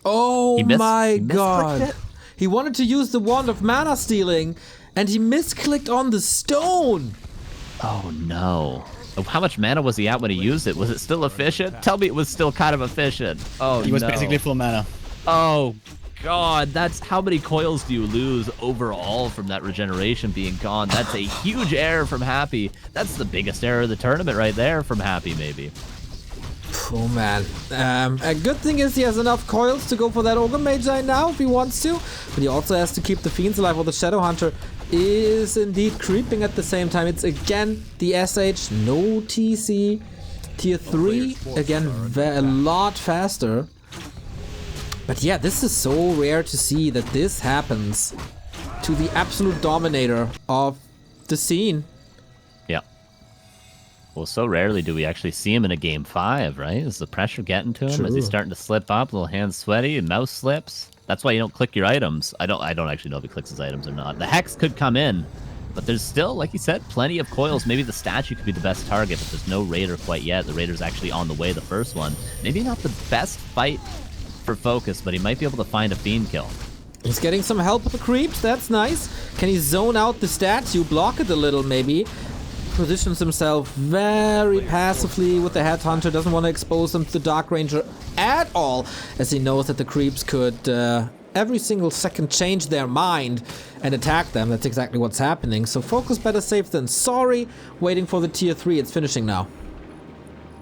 Oh my god. He wanted to use the Wand of Mana Stealing, and he misclicked on the stone. Oh no. How much mana was he at when he used it? Was it still efficient? Tell me it was still kind of efficient. Oh, he was basically full mana. Oh god, that's how many coils do you lose overall from that regeneration being gone? That's a huge error from Happy. That's the biggest error of the tournament right there from Happy, maybe. Oh man. A good thing is he has enough coils to go for that Ogre Magi now if he wants to. But he also has to keep the Fiends alive while the Shadow Hunter is indeed creeping at the same time. It's again the SH, no TC. Tier 3, again, a lot faster. But yeah, this is so rare to see that this happens to the absolute dominator of the scene. Yeah. Well, so rarely do we actually see him in a game 5, right? Is the pressure getting to him? True. Is he starting to slip up? Little hands sweaty and mouse slips? That's why you don't click your items. I don't actually know if he clicks his items or not. The Hex could come in, but there's still, like you said, plenty of coils. Maybe the statue could be the best target, but there's no Raider quite yet. The Raider's actually on the way, the first one. Maybe not the best fight for FoCuS, but he might be able to find a Fiend kill. He's getting some help with the creeps, that's nice. Can he zone out the statue, block it a little maybe? Positions himself very passively with the Headhunter, doesn't want to expose them to the Dark Ranger at all, as he knows that the creeps could every single second change their mind and attack them. That's exactly what's happening. So FoCuS better safe than sorry. Waiting for the tier 3, it's finishing now.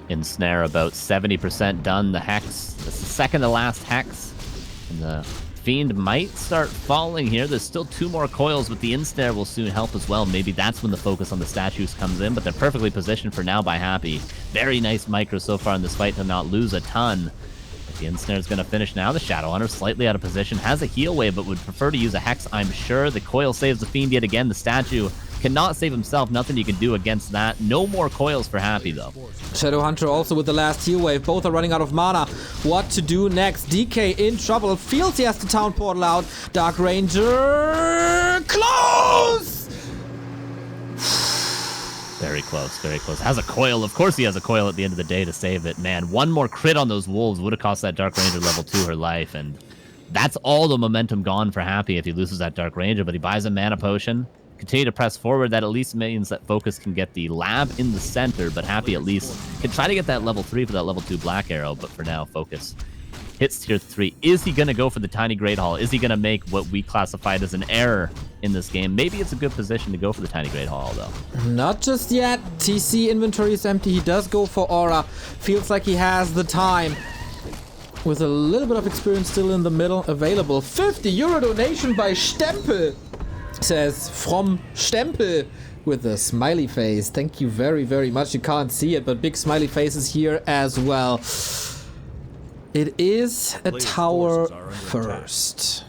Ensnare about 70% done. The Hex, that's the second to last Hex. And the Fiend might start falling here. There's still 2 more coils, but the Ensnare will soon help as well. Maybe that's when the focus on the statues comes in, but they're perfectly positioned for now by Happy. Very nice micro so far in this fight to not lose a ton. But the Ensnare is going to finish now. The Shadow Hunter slightly out of position. Has a heal wave, but would prefer to use a Hex, I'm sure. The coil saves the Fiend yet again. The statue cannot save himself. Nothing you can do against that. No more coils for Happy, though. Shadow Hunter also with the last heal wave. Both are running out of mana. What to do next? DK in trouble. Feels he has the town portal out. Dark Ranger... Close! Very close, very close. Has a coil. Of course he has a coil at the end of the day to save it. Man, one more crit on those wolves would have cost that Dark Ranger level 2 her life. And that's all the momentum gone for Happy if he loses that Dark Ranger. But he buys a mana potion. Continue to press forward. That at least means that FoCuS can get the lab in the center, but Happy at least can try to get that level 3 for that level 2 Black Arrow. But for now, FoCuS hits tier 3. Is he going to go for the Tiny Great Hall? Is he going to make what we classified as an error in this game? Maybe it's a good position to go for the Tiny Great Hall, though. Not just yet. TC inventory is empty. He does go for Aura. Feels like he has the time. With a little bit of experience still in the middle available. 50 euro donation by Stempel. Says from Stempel with a smiley face. Thank you very, very much. You can't see it, but big smiley faces here as well. It is a tower first.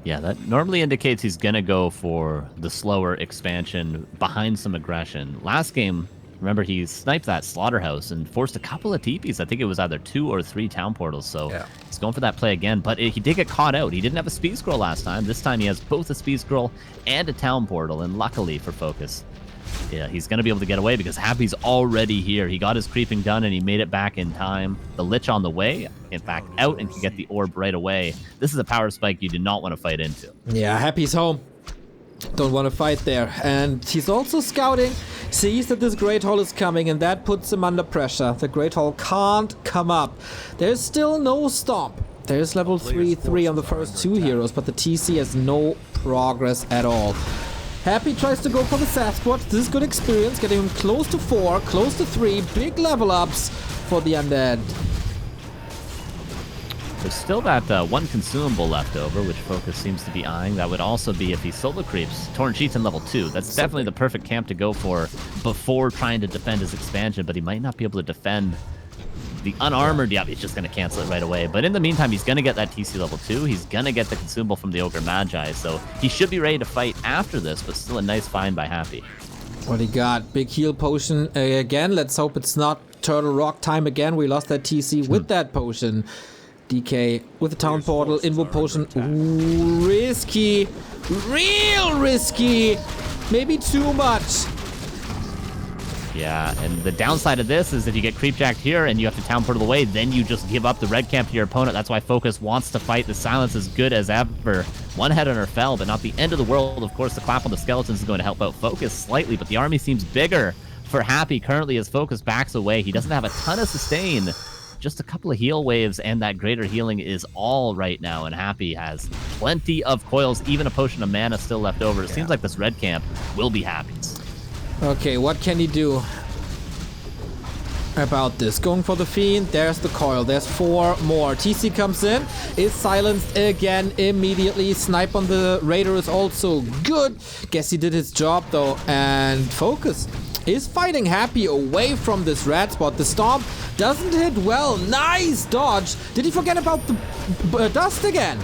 Yeah, that normally indicates he's going to go for the slower expansion behind some aggression. Last game, remember, he sniped that slaughterhouse and forced a couple of TPs. I think it was either 2 or 3 town portals, so yeah. He's going for that play again. But he did get caught out. He didn't have a speed scroll last time. This time he has both a speed scroll and a town portal, and luckily for FoCuS, yeah, he's going to be able to get away because Happy's already here. He got his creeping done, and he made it back in time. The Lich on the way, in fact, out and can get the orb right away. This is a power spike you do not want to fight into. Yeah, Happy's home. Don't want to fight there. And he's also scouting, sees that this Great Hall is coming, and that puts him under pressure. The Great Hall can't come up. There's still no stomp. There's level 3 on the first 2 heroes, but the TC has no progress at all. Happy tries to go for the Sasquatch. This is good experience, getting him close to 4, close to 3. Big level ups for the Undead. There's still that one consumable left over, which FoCuS seems to be eyeing. That would also be if he solo creeps Torn Sheets in level 2. That's definitely the perfect camp to go for before trying to defend his expansion, but he might not be able to defend the unarmored. Yeah, he's just going to cancel it right away. But in the meantime, he's going to get that TC level 2. He's going to get the consumable from the Ogre Magi, so he should be ready to fight after this, but still a nice find by Happy. What he got? Big heal potion again. Let's hope it's not Turtle Rock time again. We lost that TC with that potion. DK with the town portal, invo potion. Ooh, risky. Real risky. Maybe too much. Yeah, and the downside of this is if you get creepjacked here and you have to town portal away, then you just give up the red camp to your opponent. That's why FoCuS wants to fight. The silence is good as ever. One headhunter fell, but not the end of the world. Of course, the clap on the skeletons is going to help out FoCuS slightly, but the army seems bigger for Happy currently as FoCuS backs away. He doesn't have a ton of sustain. Just a couple of heal waves, and that greater healing is all right now, and Happy has plenty of coils, even a potion of mana still left over. It seems like this red camp will be Happy's. Okay, what can he do? about this. Going for the Fiend. There's the coil. There's 4 more. TC comes in. Is silenced again immediately. Snipe on the Raider is also good. Guess he did his job though. And FoCuS is fighting Happy away from this red spot. The Stomp doesn't hit well. Nice dodge. Did he forget about the dust again?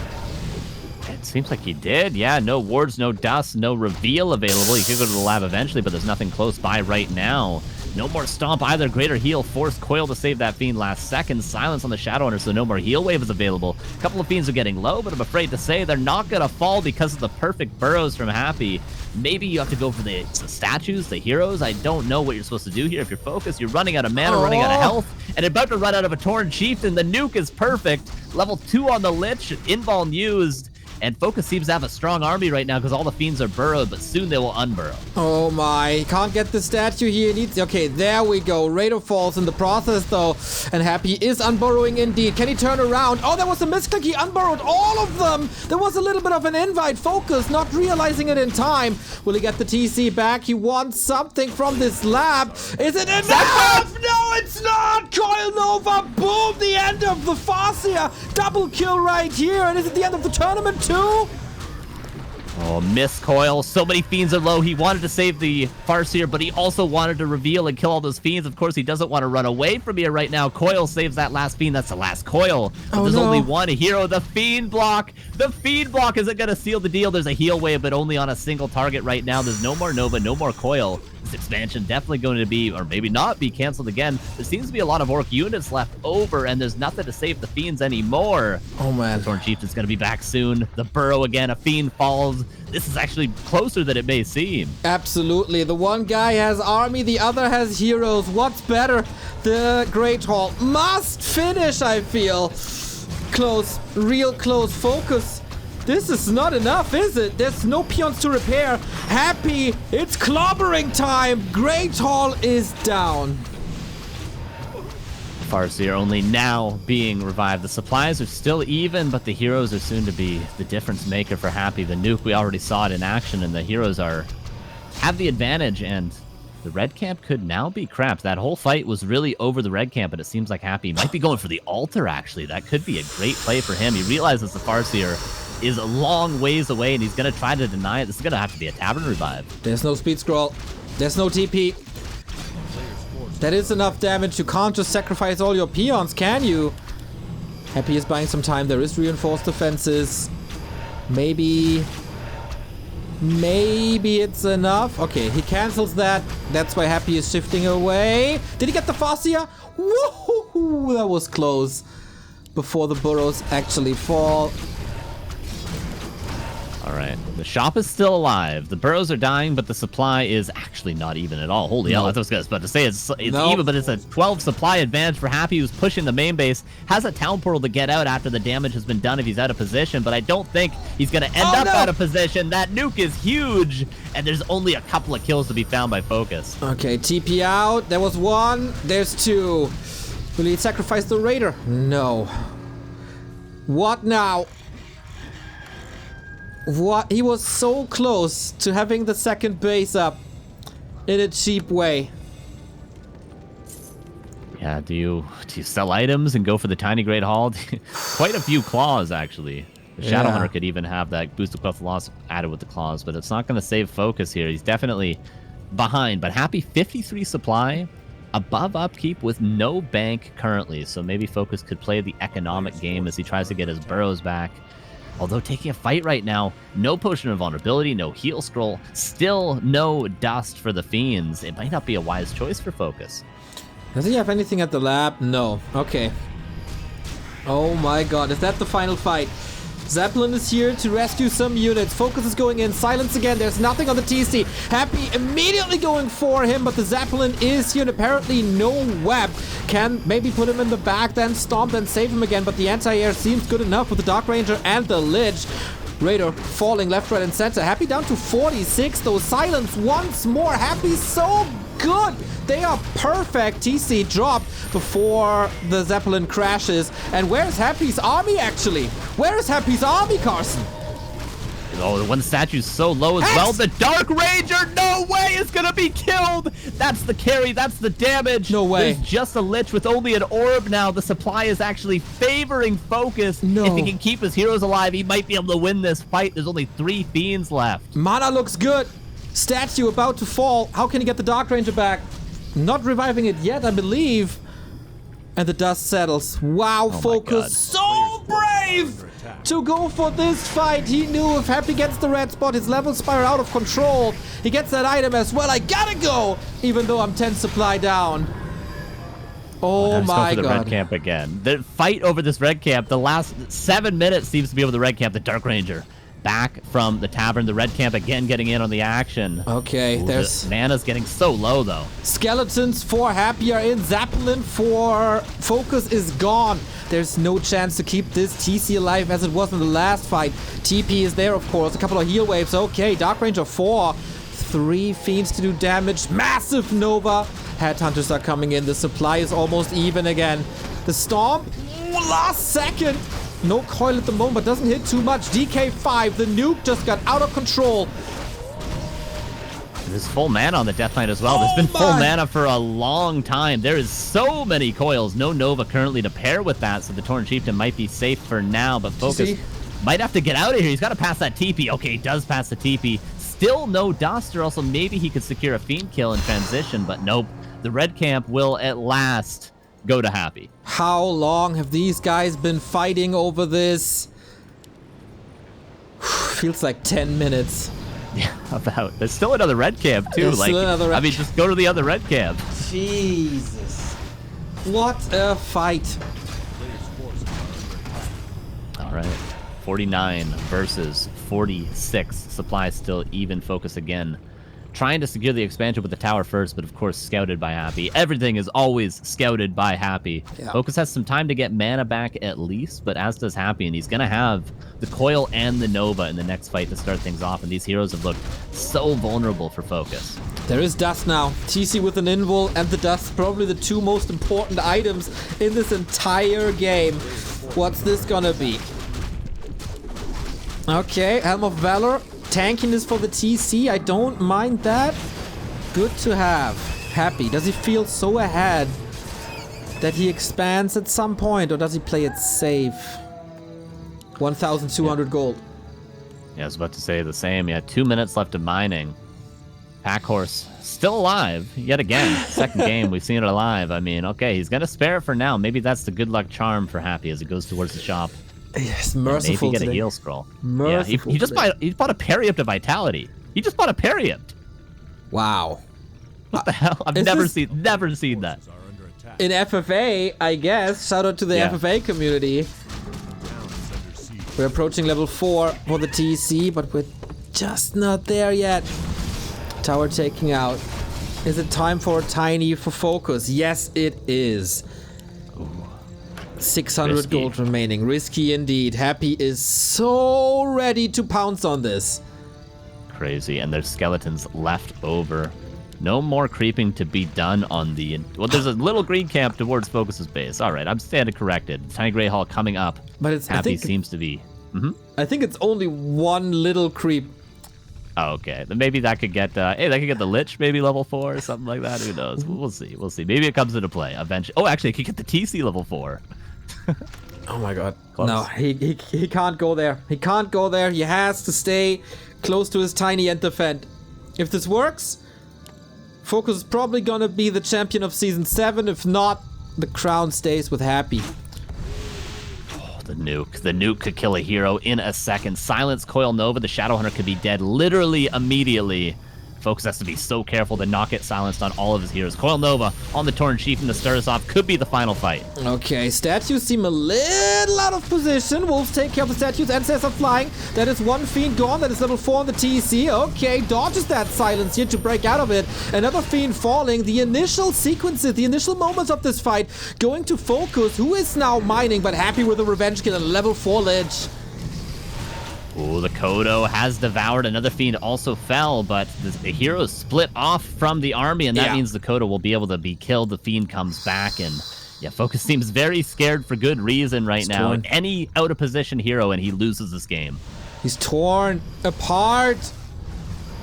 It seems like he did. Yeah, no wards, no dust, no reveal available. He could go to the lab eventually, but there's nothing close by right now. No more Stomp either. Greater heal forced Coil to save that Fiend last second. Silence on the Shadow Hunter, so no more heal wave is available. A couple of Fiends are getting low, but I'm afraid to say they're not going to fall because of the perfect burrows from Happy. Maybe you have to go for the statues, the heroes. I don't know what you're supposed to do here. If you're focused, you're running out of mana, running out of health, and about to run out of a Torn Chieftain. The nuke is perfect. Level 2 on the Lich, invuln used. And FoCuS seems to have a strong army right now because all the Fiends are burrowed, but soon they will unburrow. Oh my, he can't get the statue here. Needs. Okay, there we go. Raider falls in the process though. And Happy is unburrowing indeed. Can he turn around? Oh, there was a misclick. He unburrowed all of them. There was a little bit of an invite. FoCuS not realizing it in time. Will he get the TC back? He wants something from this lab. Is it enough? No, it's not. Coil Nova. Boom. The end of the FoCuS. Double kill right here. And is it the end of the tournament too? Oh, miss Coil. So many Fiends are low. He wanted to save the Farseer, but he also wanted to reveal and kill all those Fiends. Of course, he doesn't want to run away from here right now. Coil saves that last Fiend. That's the last Coil. But there's only one hero. The Fiend block. The Fiend block isn't going to seal the deal. There's a heal wave, but only on a single target right now. There's no more Nova, no more Coil. This expansion definitely going to be, or maybe not be, canceled again. There seems to be a lot of Orc units left over, and there's nothing to save the Fiends anymore. Oh, man. The Torn Chieftain's going to be back soon. The burrow again. A Fiend falls. This is actually closer than it may seem. Absolutely. The one guy has army, the other has heroes. What's better? The Great Hall must finish, I feel. Close, real close. FoCuS. This is not enough, is it? There's no peons to repair. Happy, it's clobbering time. Great Hall is down. Farseer only now being revived. The supplies are still even, but the heroes are soon to be the difference maker for Happy. The nuke, we already saw it in action, and the heroes have the advantage, and the red camp could now be crapped. That whole fight was really over the red camp, but it seems like Happy might be going for the altar, actually. That could be a great play for him. He realizes the Farseer is a long ways away, and he's going to try to deny it. This is going to have to be a Tavern Revive. There's no speed scroll. There's no TP. That is enough damage. You can't just sacrifice all your peons, can you? Happy is buying some time. There is reinforced defenses. Maybe it's enough. Okay, he cancels that. That's why Happy is shifting away. Did he get the FoCuS? Woohoo! That was close. Before the burrows actually fall. All right, the shop is still alive. The burrows are dying, but the supply is actually not even at all. Holy hell, I was about to say it's even, but it's a 12 supply advantage for Happy, who's pushing the main base. Has a town portal to get out after the damage has been done if he's out of position, but I don't think he's going to end up out of position. That nuke is huge, and there's only a couple of kills to be found by FoCuS. Okay, TP out. There was one. There's two. Will he sacrifice the Raider? No. What now? What? He was so close to having the second base up in a cheap way. Yeah, do you sell items and go for the tiny Great Hall? Quite a few claws, actually. The Shadow Hunter could even have that boost of Quest loss added with the claws, but it's not going to save FoCuS here. He's definitely behind, but Happy 53 supply, above upkeep with no bank currently, so maybe FoCuS could play the economic game as he tries to get his burrows back. Although taking a fight right now, no potion of vulnerability, no heal scroll, still no dust for the Fiends. It might not be a wise choice for FoCuS. Does he have anything at the lab? No. Okay. Oh my god, is that the final fight? Zeppelin is here to rescue some units. FoCuS is going in. Silence again. There's nothing on the TC. Happy immediately going for him, but the Zeppelin is here and apparently no web. Can maybe put him in the back, then stomp, then save him again, but the anti-air seems good enough with the Dark Ranger and the Lich. Raider falling left, right, and center. Happy down to 46, though. Silence once more. Happy so good. They are perfect. TC dropped before the Zeppelin crashes. And where's Happy's army, actually? Where is Happy's army, Carson? Oh, the one statue's so low as well. The Dark Ranger, no way, is gonna be killed. That's the carry. That's the damage. No way. There's just a Lich with only an orb now. The supply is actually favoring FoCuS. No. If he can keep his heroes alive, he might be able to win this fight. There's only 3 Fiends left. Mana looks good. Statue about to fall. How can he get the Dark Ranger back? Not reviving it yet, I believe. And the dust settles. Wow, my FoCuS, God. so brave to go for this fight. He knew if Happy gets the red spot, his levels spiral out of control. He gets that item as well. I gotta go, even though I'm 10 supply down. Oh Let's my go for the God. red camp again. The fight over this red camp, the last 7 minutes seems to be over the red camp. The Dark Ranger back from the tavern. The red camp again getting in on the action. Okay, Ooh, there's the mana's getting so low though. skeletons for Happy are in. Zeppelin for FoCuS is gone. There's no chance to keep this TC alive as it was in the last fight. TP is there, of course. A couple of heal waves. Okay, Dark Ranger 4. 3 Fiends to do damage. Massive Nova. Headhunters are coming in. The supply is almost even again. The Stomp. Last second. No coil at the moment, but doesn't hit too much. DK5. The nuke just got out of control. There's full mana on the Death Knight as well. There's been full mana for a long time. There is so many coils. No Nova currently to pair with that, so the Torn Chieftain might be safe for now, but FoCuS might have to get out of here. He's got to pass that TP. Okay, he does pass the TP. Still no dust, or also maybe he could secure a Fiend kill in transition, but nope. The red camp will at last go to Happy. How long have these guys been fighting over this? Feels like 10 minutes. Yeah, about. There's still another red camp too. There's like, still another red I mean, just go to the other red camp. Jesus. What a fight. All right. 49 versus 46. Supply still even. FoCuS again. Trying to secure the expansion with the tower first, but of course scouted by Happy. Everything is always scouted by Happy. Yeah. FoCuS has some time to get mana back at least, but as does Happy, and he's going to have the Coil and the Nova in the next fight to start things off, and these heroes have looked so vulnerable for FoCuS. There is dust now. TC with an invul and the dust, probably the 2 most important items in this entire game. What's this gonna be? Okay, Helm of Valor. Tankiness for the TC, I don't mind that. Good to have. Happy. Does he feel so ahead that he expands at some point, or does he play it safe? 1,200 gold. Yeah, I was about to say the same. Yeah, 2 minutes left of mining. Pack Horse still alive yet again. Second game, we've seen it alive. I mean, okay, he's going to spare it for now. Maybe that's the good luck charm for Happy as he goes towards the shop. Yes, merciful Maybe get today. a heal scroll. Merciful yeah, he bought a parry up to Vitality. He just bought a parry up. Wow. What the hell? I've Is never this- seen that. Are under attack. In FFA, I guess. Shout out to the Yeah. FFA community. The town is under siege. We're approaching level 4 for the TC, but we're just not there yet. Tower taking out. Is it time for a tiny for FoCuS? Yes, it is. 600 Risky. gold remaining. Risky indeed. Happy is so ready to pounce on this. Crazy, and there's skeletons left over. No more creeping to be done on the... Well, there's a little green camp towards FoCuS's base. All right, I'm standing corrected. Tiny Grey Hall coming up. But it's, I Happy think, seems to be... I think it's only one little creep. Oh, okay. Then maybe that could get... hey, that could get the Lich, maybe level 4 or something like that. Who knows? We'll see. We'll see. Maybe it comes into play eventually. Oh, actually, it could get the TC level 4. Oh my god. Close. No, he can't go there. He can't go there. He has to stay close to his tiny and defend. If this works, FoCuS is probably gonna be the champion of Season 7. If not, the crown stays with Happy. The nuke. The nuke could kill a hero in a second. Silence Coil Nova. The Shadowhunter could be dead literally immediately. FoCuS has to be so careful to not get silenced on all of his heroes. Coil Nova on the Torn Chieftain to start us off. Could be the final fight. Okay, statues seem a little out of position. Wolves take care of the statues. Ancestors are flying. That is one Fiend gone. That is level 4 on the TC. Okay, dodges that silence here to break out of it. Another Fiend falling. The initial sequences, the initial moments of this fight going to FoCuS, who is now mining, but Happy with a revenge kill and a level 4 Lich. Ooh, the Kodo has devoured. Another Fiend also fell, but the heroes split off from the army, and that Yeah. means the Kodo will be able to be killed. The Fiend comes back, and yeah, FoCuS seems very scared for good reason right now. torn. Any out-of-position hero, and he loses this game. He's torn apart.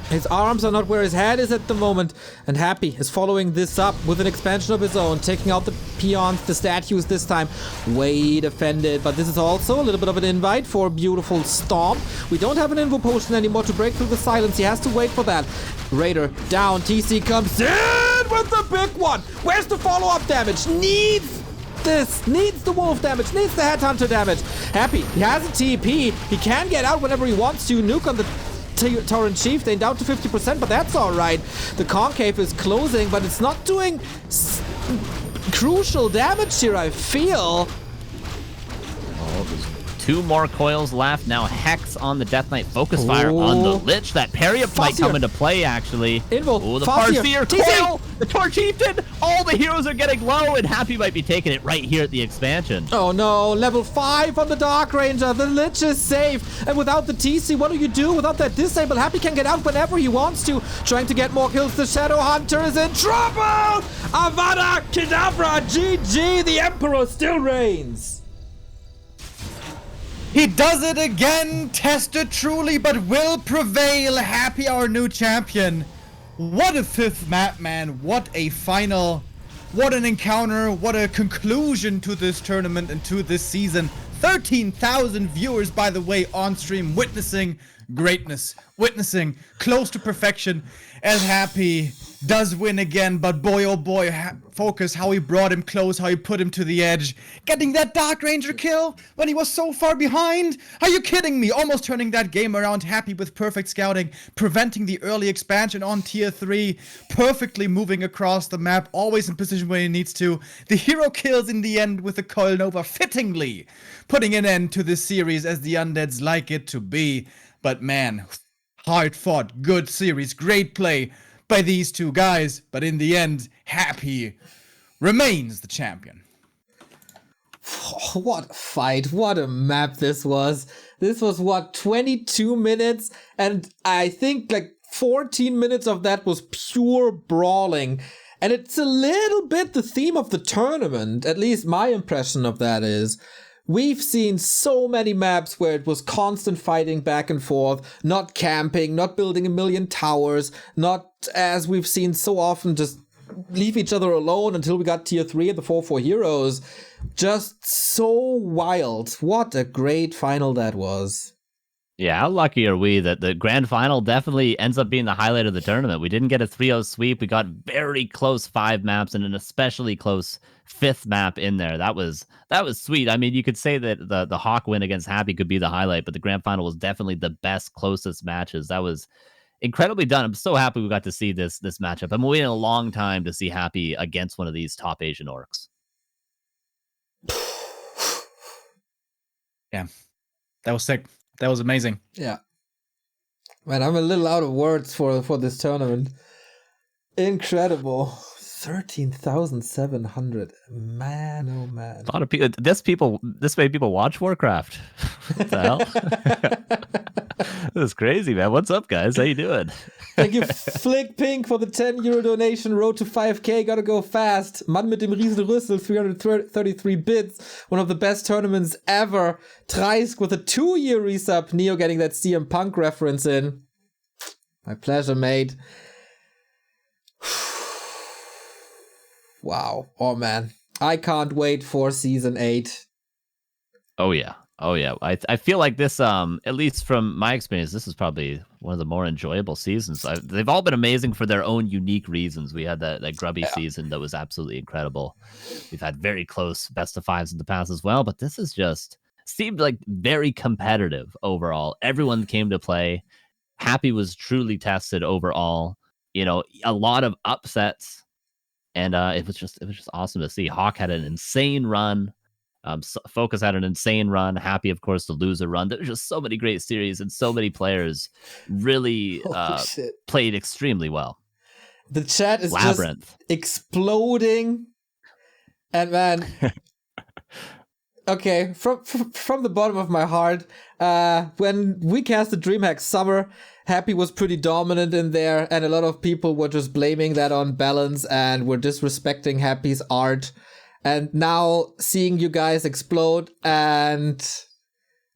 His arms are not where his head is at the moment. And Happy is following this up with an expansion of his own, taking out the peons, the statues this time. Way defended, but this is also a little bit of an invite for beautiful Stomp. We don't have an Invo Potion anymore to break through the silence. He has to wait for that. Raider down. TC comes in with the big one. Where's the follow-up damage? Needs the wolf damage, needs the headhunter damage. Happy, he has a TP. He can get out whenever he wants to. Nuke on the Torrent Chieftain down to 50%, but that's alright. The Concave is closing, but it's not doing crucial damage here, I feel. Oh, there's 2 more coils left. Now Hex on the Death Knight. Focus Fire on the Lich. That parry up might come into play, actually. Invo, oh, the FoCuS, Farseer coil! The Torch Chieftain! All the heroes are getting low, and Happy might be taking it right here at the expansion. Oh no, level 5 on the Dark Ranger. The Lich is safe. And without the TC, what do you do without that disable? Happy can get out whenever he wants to. Trying to get more kills. The Shadow Hunter is in trouble! Avada Kedavra! GG! The Emperor still reigns. He does it again, tested truly, but will prevail. Happy, our new champion. What a 5th map, man. What a final. What an encounter. What a conclusion to this tournament and to this season. 13,000 viewers, by the way, on stream, witnessing greatness, witnessing close to perfection, as Happy does win again. But boy, oh boy, FoCuS, how he brought him close, how he put him to the edge, getting that Dark Ranger kill when he was so far behind. Are you kidding me? Almost turning that game around. Happy with perfect scouting, preventing the early expansion on tier 3, perfectly moving across the map, always in position where he needs to. The hero kills in the end with the Coil Nova, fittingly putting an end to this series as the Undeads like it to be. But man, hard fought, good series, great play by these two guys, but in the end, Happy remains the champion. What a fight, what a map this was. This was, what, 22 minutes? And I think like 14 minutes of that was pure brawling. And it's a little bit the theme of the tournament, at least my impression of that is. We've seen so many maps where it was constant fighting back and forth, not camping, not building a million towers, not, as we've seen so often, just leave each other alone until we got tier 3 and the 4-4 heroes. Just so wild. What a great final that was. Yeah, how lucky are we that the grand final definitely ends up being the highlight of the tournament. We didn't get a 3-0 sweep. We got very close 5 maps and an especially close 5th map in there. That was sweet. I mean, you could say that the Hawk win against Happy could be the highlight, but the grand final was definitely the best, closest matches. That was incredibly done. I'm so happy we got to see this matchup. I'm waiting a long time to see Happy against one of these top Asian orcs. Yeah, that was sick. That was amazing. Yeah. Man, I'm a little out of words for this tournament. Incredible. 13,700. Man, oh man. A lot of people. This way people watch Warcraft. What the hell? This is crazy, man. What's up, guys? How you doing? Thank you, Flick Pink, for the 10 euro donation. Road to 5k. Gotta go fast. Mann mit dem Riesenrüssel, 333 bits. One of the best tournaments ever. Treisk with a 2-year resub. Neo getting that CM Punk reference in. My pleasure, mate. Wow. Oh, man. I can't wait for Season 8. Oh, yeah. Oh, yeah. I feel like this, at least from my experience, this is probably one of the more enjoyable seasons. They've all been amazing for their own unique reasons. We had that grubby season that was absolutely incredible. We've had very close best of 5s in the past as well, but this is just seemed like very competitive overall. Everyone came to play. Happy was truly tested overall. You know, a lot of upsets. And it was just awesome to see. Hawk had an insane run. FoCuS had an insane run. Happy, of course, to lose a run. There were just so many great series and so many players really played extremely well. The chat is just exploding. And man, okay, from the bottom of my heart, when we casted DreamHack Summer, Happy was pretty dominant in there, and a lot of people were just blaming that on balance and were disrespecting Happy's art. And now seeing you guys explode and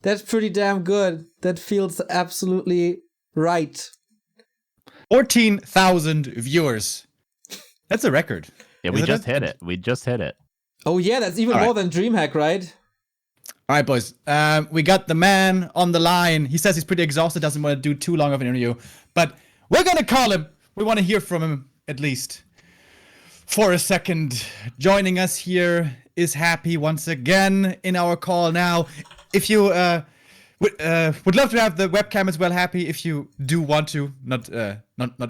That's pretty damn good. That feels absolutely right. 14,000 viewers. That's a record. Yeah, we Isn't just it? hit it. We just hit it. Oh yeah, that's even All more right. than DreamHack, right? All right, boys. We got the man on the line. He says he's pretty exhausted, doesn't want to do too long of an interview. But we're going to call him. We want to hear from him, at least for a second. Joining us here is Happy once again in our call now. If you would love to have the webcam as well, Happy, if you do want to. Not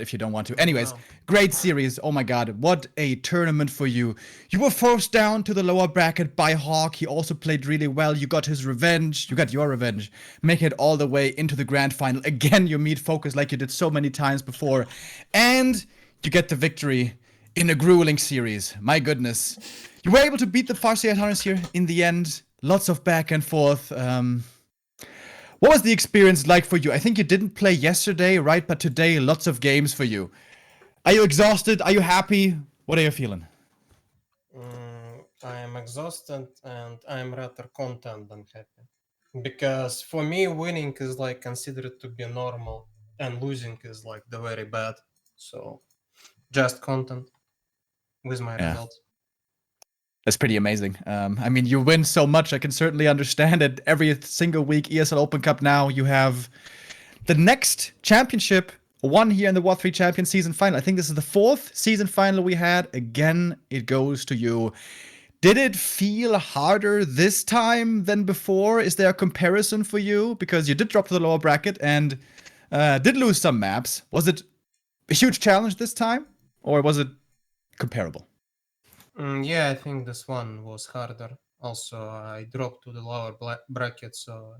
if you don't want to. Anyways, great series. Oh my god, what a tournament for you. You were forced down to the lower bracket by Hawk. He also played really well. You got his revenge. You got your revenge. Make it all the way into the grand final. Again, you meet FoCuS like you did so many times before. And you get the victory in a grueling series. My goodness. You were able to beat the FoCuS hunters here in the end. Lots of back and forth. What was the experience like for you? I think you didn't play yesterday, right? But today, lots of games for you. Are you exhausted? Are you happy? What are you feeling? I am exhausted and I am rather content than happy. Because for me, winning is like considered to be normal and losing is like the very bad. So just content with my results. That's pretty amazing. I mean, you win so much. I can certainly understand it. Every single week, ESL Open Cup now, you have the next championship, one here in the W3Champions season final. I think this is the 4th season final we had. Again, it goes to you. Did it feel harder this time than before? Is there a comparison for you? Because you did drop to the lower bracket and did lose some maps. Was it a huge challenge this time? Or was it comparable? Yeah, I think this one was harder. Also, I dropped to the lower bracket, so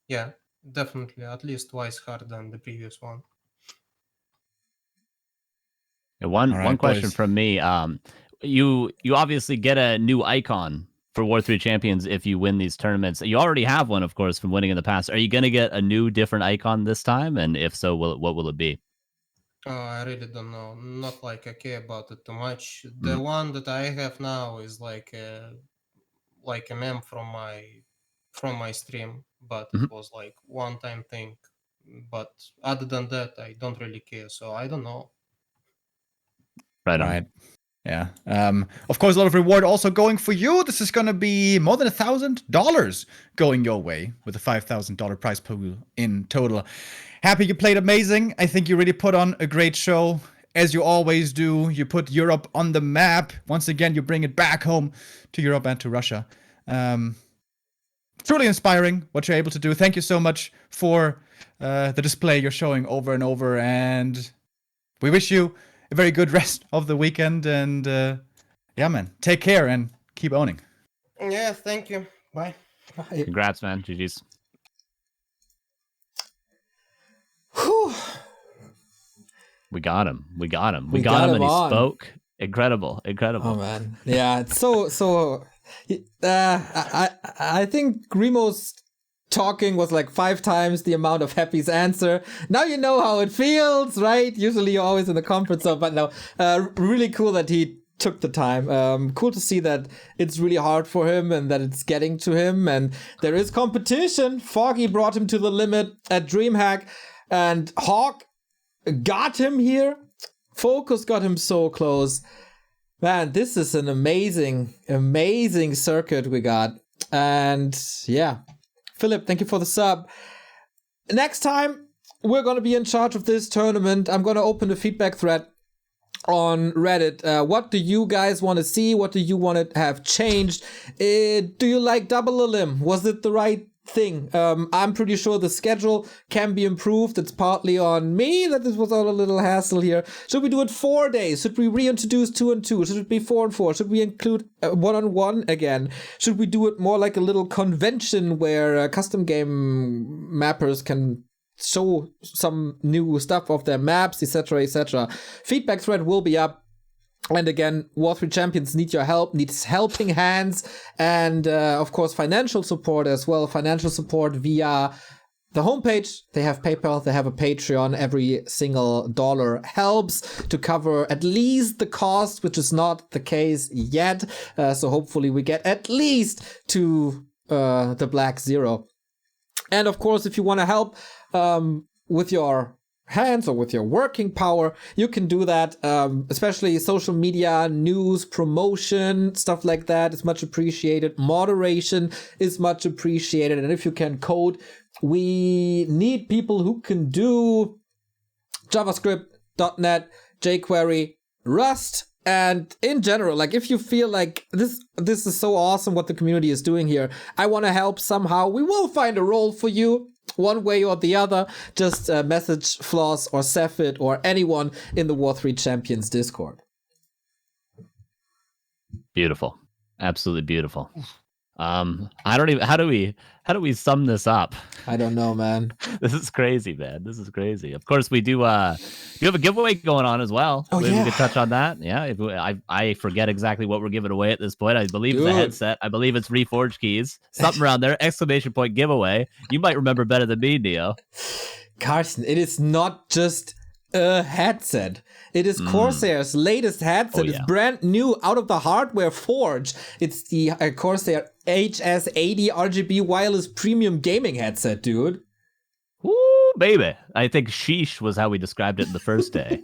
yeah, definitely at least twice harder than the previous one. Yeah, one question boys. from me. You obviously get a new icon for W3Champions if you win these tournaments. You already have one, of course, from winning in the past. Are you going to get a new, different icon this time? And if so, what will it be? I really don't know. Not like I care about it too much. The one that I have now is like a meme from my stream, but it was like one-time thing. But other than that, I don't really care. So I don't know. Right on. Right. Yeah. Of course, a lot of reward also going for you. This is going to be more than $1,000 going your way with a $5,000 prize pool in total. Happy you played amazing. I think you really put on a great show, as you always do. You put Europe on the map. Once again, you bring it back home to Europe and to Russia. Truly inspiring what you're able to do. Thank you so much for the display you're showing over and over. And we wish you a very good rest of the weekend. And yeah, man, take care and keep owning. Yeah, thank you. Bye. Congrats, man. GG's. Whew. We got him. We got him. We We got got him, him and he on. spoke. Incredible. Incredible. Oh man, yeah, it's so. I think Remo's talking was like 5 times the amount of Happy's answer. Now you know how it feels, right? Usually you're always in the comfort zone, but no, really cool that he took the time. Cool to see that it's really hard for him and that it's getting to him, and there is competition. Foggy brought him to the limit at DreamHack, and Hawk got him here. FoCuS got him so close. Man, this is an amazing, amazing circuit we got. And yeah, Philip, thank you for the sub. Next time, we're going to be in charge of this tournament. I'm going to open the feedback thread on Reddit. What do you guys want to see? What do you want to have changed? Do you like double elim? Was it the right thing? I'm pretty sure the schedule can be improved. It's partly on me that this was all a little hassle here. Should we do it 4 days? Should we reintroduce 2 and 2? Should it be 4 and 4? Should we include 1-on-1 again? Should we do it more like a little convention where custom game mappers can show some new stuff of their maps, etc., etc.? Feedback thread will be up. And again, W3Champions need your help, needs helping hands, and of course financial support as well. Financial support via the homepage. They have PayPal, they have a Patreon. Every single dollar helps to cover at least the cost, which is not the case yet. So hopefully we get at least to the Black Zero. And of course, if you want to help with your hands or with your working power, you can do that, especially social media, news, promotion, stuff like that is much appreciated. Moderation is much appreciated. And if you can code, we need people who can do JavaScript, .NET, jQuery, Rust, and in general, like if you feel like this is so awesome what the community is doing here, I want to help somehow, we will find a role for you. One way or the other, just message Floss or Cephid or anyone in the W3Champions Discord. Beautiful. Absolutely beautiful. I don't even, how do we sum this up? I don't know, man. This is crazy, man. This is crazy. Of course, we do have a giveaway going on as well. Oh, Maybe yeah. we could touch on that. Yeah, I forget exactly what we're giving away at this point. I believe it's a Dude. headset. I believe it's Reforged keys. Something around there. ! Giveaway. You might remember better than me, Neo. Carson, it is not just a headset. It is Corsair's latest headset. Oh, yeah. It's brand new out of the hardware forge. It's the Corsair HS80 RGB wireless premium gaming headset, dude. Woo, baby. I think sheesh was how we described it in the first day.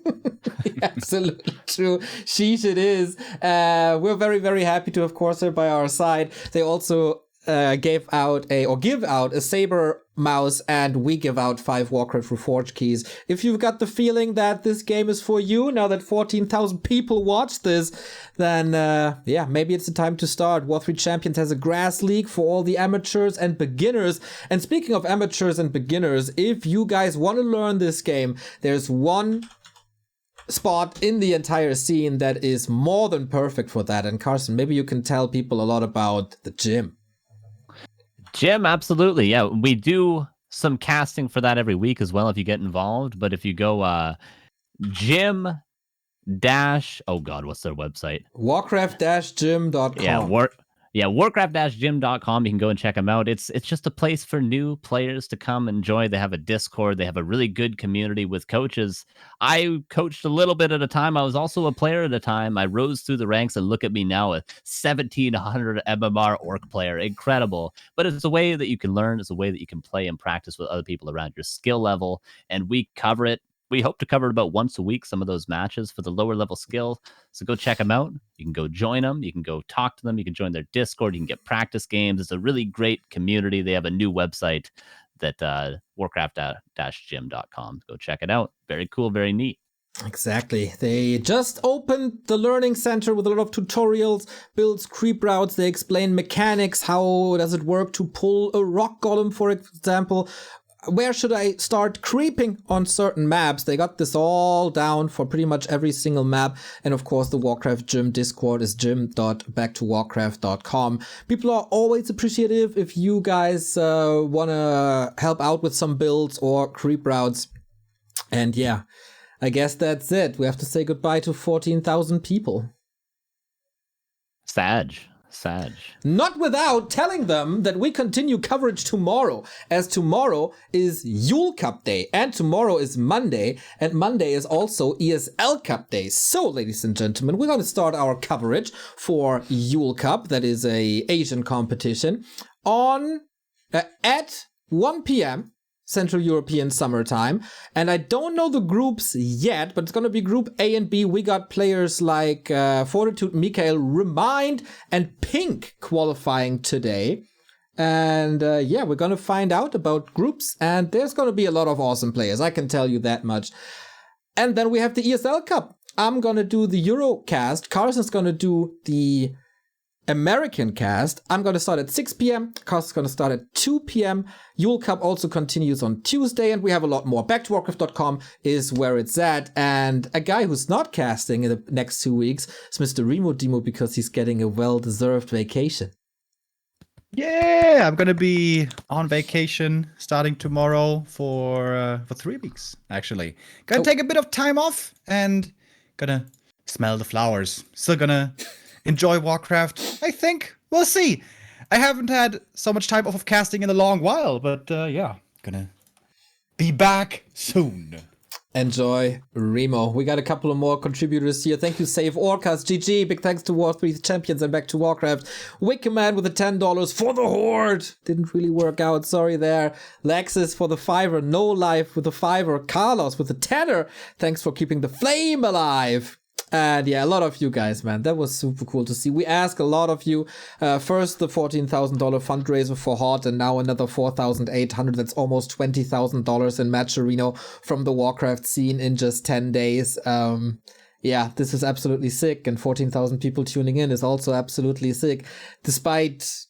Absolutely true. Sheesh, it is. We're very, very happy to have Corsair by our side. They also give out a Saber mouse, and we give out 5 Warcraft Reforged keys. If you've got the feeling that this game is for you, now that 14,000 people watch this, then maybe it's the time to start. W3Champions has a grass league for all the amateurs and beginners. And speaking of amateurs and beginners, if you guys want to learn this game, there's one spot in the entire scene that is more than perfect for that. And Carson, maybe you can tell people a lot about the gym. Jim, absolutely. Yeah, we do some casting for that every week as well if you get involved. But if you go Jim dash, oh God, what's their website? Warcraft-gym.com. Warcraft-gym.com. You can go and check them out. It's just a place for new players to come enjoy. They have a Discord. They have a really good community with coaches. I coached a little bit at a time. I was also a player at a time. I rose through the ranks, and look at me now, a 1,700 MMR orc player. Incredible. But it's a way that you can learn. It's a way that you can play and practice with other people around your skill level. And we cover it. We hope to cover it about once a week, some of those matches for the lower level skill. So go check them out. You can go join them. You can go talk to them. You can join their Discord. You can get practice games. It's a really great community. They have a new website that warcraft-gym.com. Go check it out. Very cool, very neat. Exactly. They just opened the learning center with a lot of tutorials, builds, creep routes. They explain mechanics. How does it work to pull a rock golem, for example? Where should I start creeping on certain maps? They got this all down for pretty much every single map. And of course, the Warcraft Gym Discord is gym.backtowarcraft.com. People are always appreciative if you guys want to help out with some builds or creep routes. And yeah, I guess that's it. We have to say goodbye to 14,000 people. Sag. Not without telling them that we continue coverage tomorrow, as tomorrow is Yule Cup Day, and tomorrow is Monday, and Monday is also ESL Cup Day. So, ladies and gentlemen, we're going to start our coverage for Yule Cup, that is a Asian competition, on at 1 p.m. Central European summertime. And I don't know the groups yet, but it's going to be Group A and B. We got players like Fortitude, Mikael, Remind, and Pink qualifying today. And we're going to find out about groups, and there's going to be a lot of awesome players. I can tell you that much. And then we have the ESL Cup. I'm going to do the Eurocast. Carson's going to do the American cast. I'm going to start at 6 p.m. Carson's going to start at 2 p.m. Yule Cup also continues on Tuesday, and we have a lot more. Backtowarcraft.com is where it's at. And a guy who's not casting in the next 2 weeks is Mr. Remo Demo, because he's getting a well-deserved vacation. Yeah, I'm gonna be on vacation starting tomorrow for 3 weeks. Actually, gonna take a bit of time off and gonna smell the flowers. Still gonna enjoy Warcraft. I think we'll see. I haven't had so much time off of casting in a long while, but gonna be back soon. Enjoy, Remo. We got a couple of more contributors here. Thank you, Save Orcas, GG. Big thanks to War3Champions and back to Warcraft. Wickerman with the $10 for the Horde. Didn't really work out. Sorry there. Lexus for the $5. No Life with the $5. Carlos with the $10. Thanks for keeping the flame alive. And yeah, a lot of you guys, man. That was super cool to see. We asked a lot of you. First, the $14,000 fundraiser for Horde, and now another $4,800. That's almost $20,000 in Matcherino from the Warcraft scene in just 10 days. Yeah, this is absolutely sick. And 14,000 people tuning in is also absolutely sick. Despite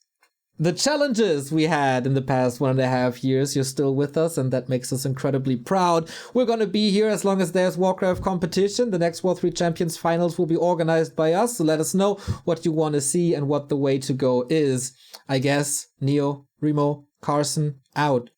the challenges we had in the past 1.5 years, you're still with us, and that makes us incredibly proud. We're gonna be here as long as there's Warcraft competition. The next War3Champions finals will be organized by us, so let us know what you want to see and what the way to go is. I guess, Neo, Remo, Carson, out.